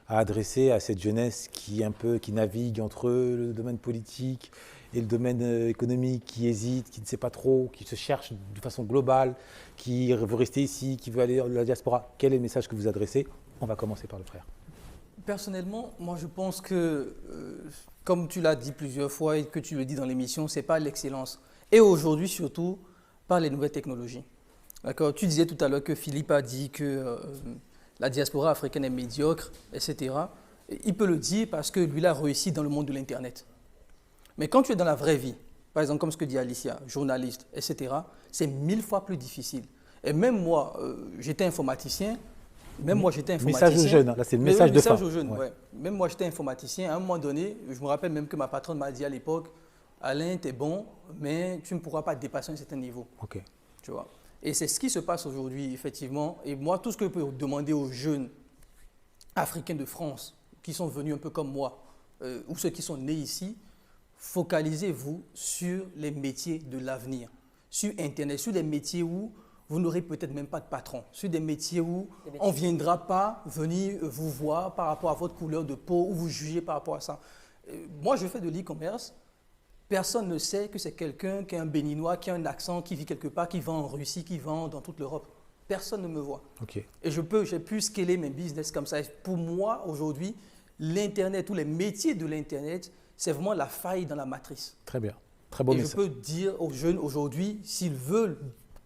à adresser à cette jeunesse qui navigue entre le domaine politique et le domaine économique, qui hésite, qui ne sait pas trop, qui se cherche de façon globale, qui veut rester ici, qui veut aller dans la diaspora, quel est le message que vous adressez? On va commencer par le frère. Personnellement, moi je pense que, comme tu l'as dit plusieurs fois et que tu le dis dans l'émission, ce n'est pas l'excellence. Et aujourd'hui surtout, par les nouvelles technologies. D'accord. Tu disais tout à l'heure que Philippe a dit que la diaspora africaine est médiocre, etc. Il peut le dire parce que lui, il a réussi dans le monde de l'Internet. Mais quand tu es dans la vraie vie, par exemple comme ce que dit Alicia, journaliste, etc., c'est 1000 fois plus difficile. Et même moi, j'étais informaticien. Message aux jeunes, là c'est le message de fin. Message aux jeunes, ouais. Même moi, j'étais informaticien. À un moment donné, je me rappelle même que ma patronne m'a dit à l'époque, Alain, tu es bon, mais tu ne pourras pas dépasser un certain niveau. Ok. Tu vois. Et c'est ce qui se passe aujourd'hui, effectivement. Et moi, tout ce que je peux demander aux jeunes africains de France, qui sont venus un peu comme moi, ou ceux qui sont nés ici, focalisez-vous sur les métiers de l'avenir, sur Internet, sur des métiers où vous n'aurez peut-être même pas de patron, sur des métiers où on ne viendra pas venir vous voir par rapport à votre couleur de peau ou vous juger par rapport à ça. Moi, je fais de l'e-commerce. Personne ne sait que c'est quelqu'un qui est un Béninois, qui a un accent, qui vit quelque part, qui vend en Russie, qui vend dans toute l'Europe. Personne ne me voit. Okay. Et j'ai pu scaler mes business comme ça. Et pour moi, aujourd'hui, l'Internet, tous les métiers de l'Internet, c'est vraiment la faille dans la matrice. Très bien. Très beau message. Je peux dire aux jeunes aujourd'hui, s'ils veulent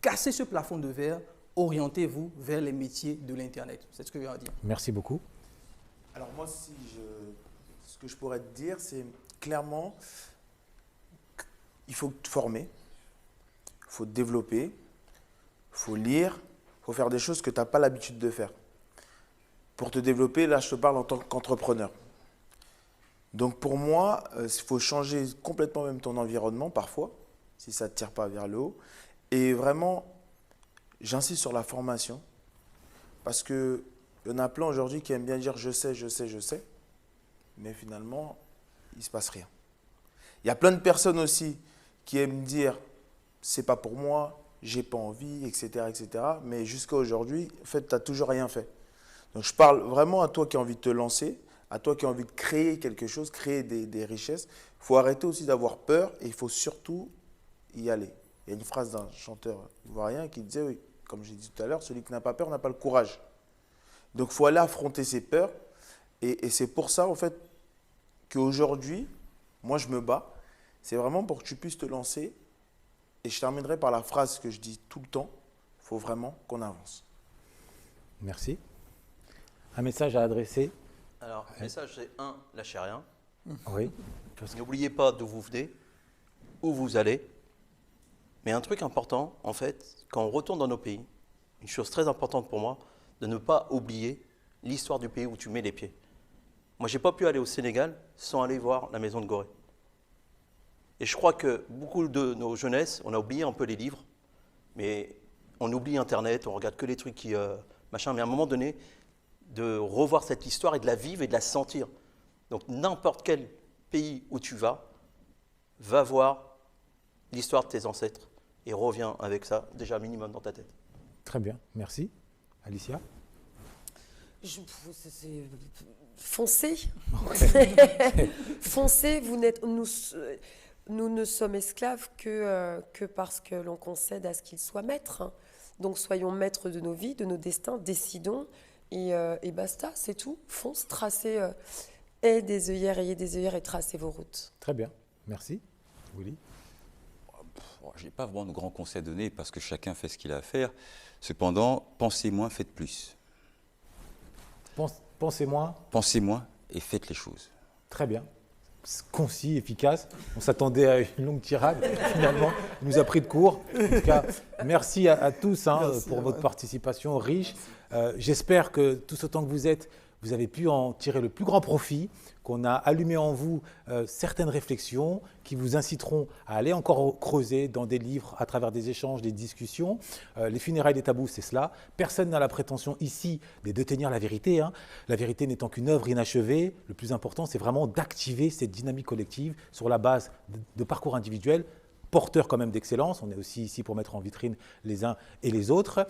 casser ce plafond de verre, orientez-vous vers les métiers de l'Internet. C'est ce que j'ai à dire. Merci beaucoup. Alors moi, ce que je pourrais te dire, c'est clairement, il faut te former, il faut te développer, il faut lire, il faut faire des choses que tu n'as pas l'habitude de faire. Pour te développer, là, je te parle en tant qu'entrepreneur. Donc pour moi, il faut changer complètement même ton environnement parfois, si ça ne te tire pas vers le haut. Et vraiment, j'insiste sur la formation, parce qu'il y en a plein aujourd'hui qui aiment bien dire « je sais », mais finalement, il ne se passe rien. Il y a plein de personnes aussi qui aiment dire « c'est pas pour moi, j'ai pas envie », etc. Mais jusqu'à aujourd'hui, en fait, tu n'as toujours rien fait. Donc je parle vraiment à toi qui as envie de te lancer, à toi qui as envie de créer quelque chose, créer des richesses. Il faut arrêter aussi d'avoir peur et il faut surtout y aller. Il y a une phrase d'un chanteur ivoirien qui disait, oui, comme j'ai dit tout à l'heure, celui qui n'a pas peur n'a pas le courage. Donc il faut aller affronter ses peurs et c'est pour ça en fait qu'aujourd'hui, moi je me bats. C'est vraiment pour que tu puisses te lancer et je terminerai par la phrase que je dis tout le temps, il faut vraiment qu'on avance. Merci. Un message à adresser? Alors, le message c'est 1, lâchez rien. Oui. N'oubliez pas d'où vous venez, où vous allez. Mais un truc important, en fait, quand on retourne dans nos pays, une chose très importante pour moi, de ne pas oublier l'histoire du pays où tu mets les pieds. Moi, je n'ai pas pu aller au Sénégal sans aller voir la maison de Gorée. Et je crois que beaucoup de nos jeunesses, on a oublié un peu les livres, mais on oublie Internet, on regarde que les trucs qui... machin, mais à un moment donné, de revoir cette histoire et de la vivre et de la sentir. Donc n'importe quel pays où tu vas voir l'histoire de tes ancêtres et reviens avec ça, déjà minimum dans ta tête. Très bien, merci. Alicia? Foncez. Foncez, nous ne sommes esclaves que parce que l'on concède à ce qu'il soit maître. Donc soyons maîtres de nos vies, de nos destins, décidons. Et basta, c'est tout. Fonce, tracez, ayez des œillères et tracez vos routes. Très bien, merci. Willy? Je n'ai pas vraiment de grands conseils à donner parce que chacun fait ce qu'il a à faire. Cependant, pensez moins, faites plus. Pensez moins. Pensez moins et faites les choses. Très bien. Concis, efficace. On s'attendait à une longue tirade. Finalement, il nous a pris de court. En tout cas, merci à tous pour votre participation riche. J'espère que tous autant que vous êtes, vous avez pu en tirer le plus grand profit, qu'on a allumé en vous certaines réflexions qui vous inciteront à aller encore creuser dans des livres, à travers des échanges, des discussions. Les funérailles des tabous, c'est cela. Personne n'a la prétention ici de détenir la vérité, hein. La vérité n'étant qu'une œuvre inachevée, le plus important, c'est vraiment d'activer cette dynamique collective sur la base de parcours individuels, porteurs quand même d'excellence. On est aussi ici pour mettre en vitrine les uns et les autres.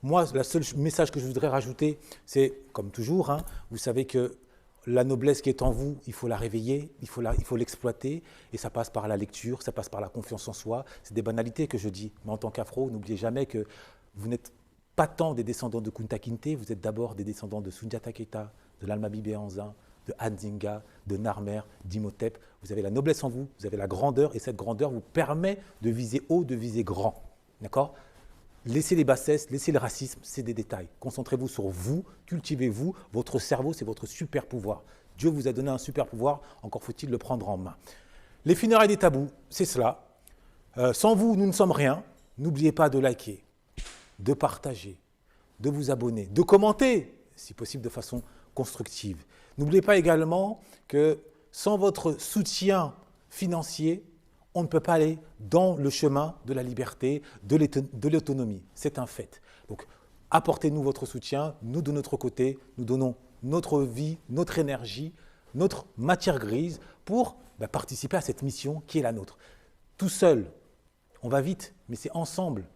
Moi, le seul message que je voudrais rajouter, c'est, comme toujours, hein, vous savez que la noblesse qui est en vous, il faut la réveiller, il faut l'exploiter, et ça passe par la lecture, ça passe par la confiance en soi. C'est des banalités que je dis, mais en tant qu'afro, n'oubliez jamais que vous n'êtes pas tant des descendants de Kunta Kinte, vous êtes d'abord des descendants de Soundiata Keita, de l'Almaby Béhanzin, de Hadzinga, de Narmer, d'Imhotep. Vous avez la noblesse en vous, vous avez la grandeur, et cette grandeur vous permet de viser haut, de viser grand. D'accord ? Laissez les bassesses, laissez le racisme, c'est des détails. Concentrez-vous sur vous, cultivez-vous. Votre cerveau, c'est votre super pouvoir. Dieu vous a donné un super pouvoir, encore faut-il le prendre en main. Les funérailles des tabous, c'est cela. Sans vous, nous ne sommes rien. N'oubliez pas de liker, de partager, de vous abonner, de commenter, si possible de façon constructive. N'oubliez pas également que sans votre soutien financier, on ne peut pas aller dans le chemin de la liberté, de l'autonomie. C'est un fait. Donc, apportez-nous votre soutien. Nous, de notre côté, nous donnons notre vie, notre énergie, notre matière grise pour participer à cette mission qui est la nôtre. Tout seul, on va vite, mais c'est ensemble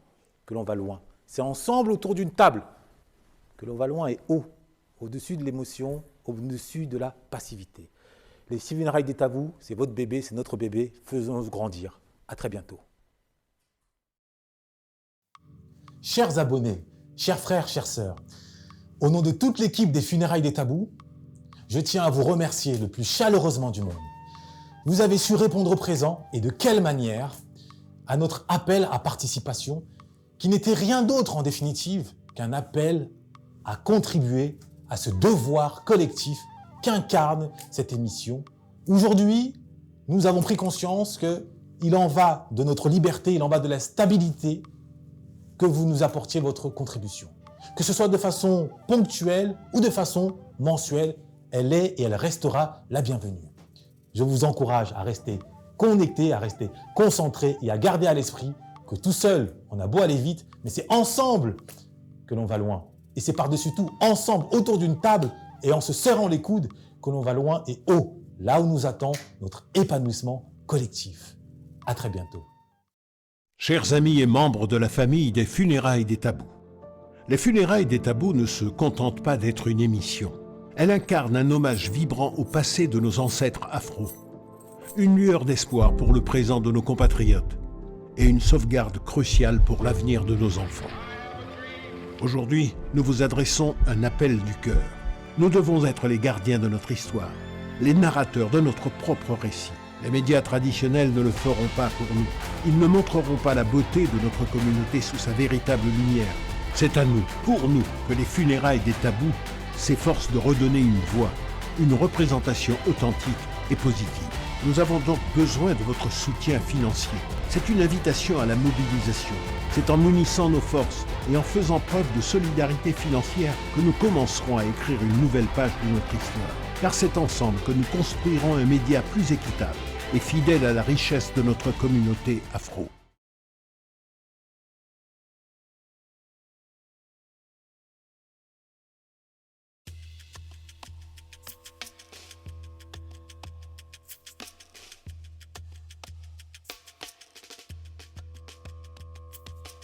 que l'on va loin. C'est ensemble autour d'une table que l'on va loin et haut, au-dessus de l'émotion, au-dessus de la passivité. Les funérailles des tabous, c'est votre bébé, c'est notre bébé. Faisons-le grandir. À très bientôt. Chers abonnés, chers frères, chères sœurs, au nom de toute l'équipe des funérailles des tabous, je tiens à vous remercier le plus chaleureusement du monde. Vous avez su répondre présent, et de quelle manière, à notre appel à participation, qui n'était rien d'autre en définitive qu'un appel à contribuer à ce devoir collectif qu'incarne cette émission. Aujourd'hui, nous avons pris conscience qu'il en va de notre liberté, il en va de la stabilité que vous nous apportiez votre contribution. Que ce soit de façon ponctuelle ou de façon mensuelle, elle est et elle restera la bienvenue. Je vous encourage à rester connectés, à rester concentrés et à garder à l'esprit que tout seul, on a beau aller vite, mais c'est ensemble que l'on va loin. Et c'est par-dessus tout ensemble, autour d'une table, et en se serrant les coudes, que l'on va loin et haut, là où nous attend notre épanouissement collectif. À très bientôt. Chers amis et membres de la famille des funérailles des tabous, les funérailles des tabous ne se contentent pas d'être une émission. Elle incarne un hommage vibrant au passé de nos ancêtres afro, une lueur d'espoir pour le présent de nos compatriotes et une sauvegarde cruciale pour l'avenir de nos enfants. Aujourd'hui, nous vous adressons un appel du cœur. Nous devons être les gardiens de notre histoire, les narrateurs de notre propre récit. Les médias traditionnels ne le feront pas pour nous. Ils ne montreront pas la beauté de notre communauté sous sa véritable lumière. C'est à nous, pour nous, que les funérailles des tabous s'efforcent de redonner une voix, une représentation authentique et positive. Nous avons donc besoin de votre soutien financier. C'est une invitation à la mobilisation. C'est en unissant nos forces et en faisant preuve de solidarité financière que nous commencerons à écrire une nouvelle page de notre histoire. Car c'est ensemble que nous construirons un média plus équitable et fidèle à la richesse de notre communauté afro.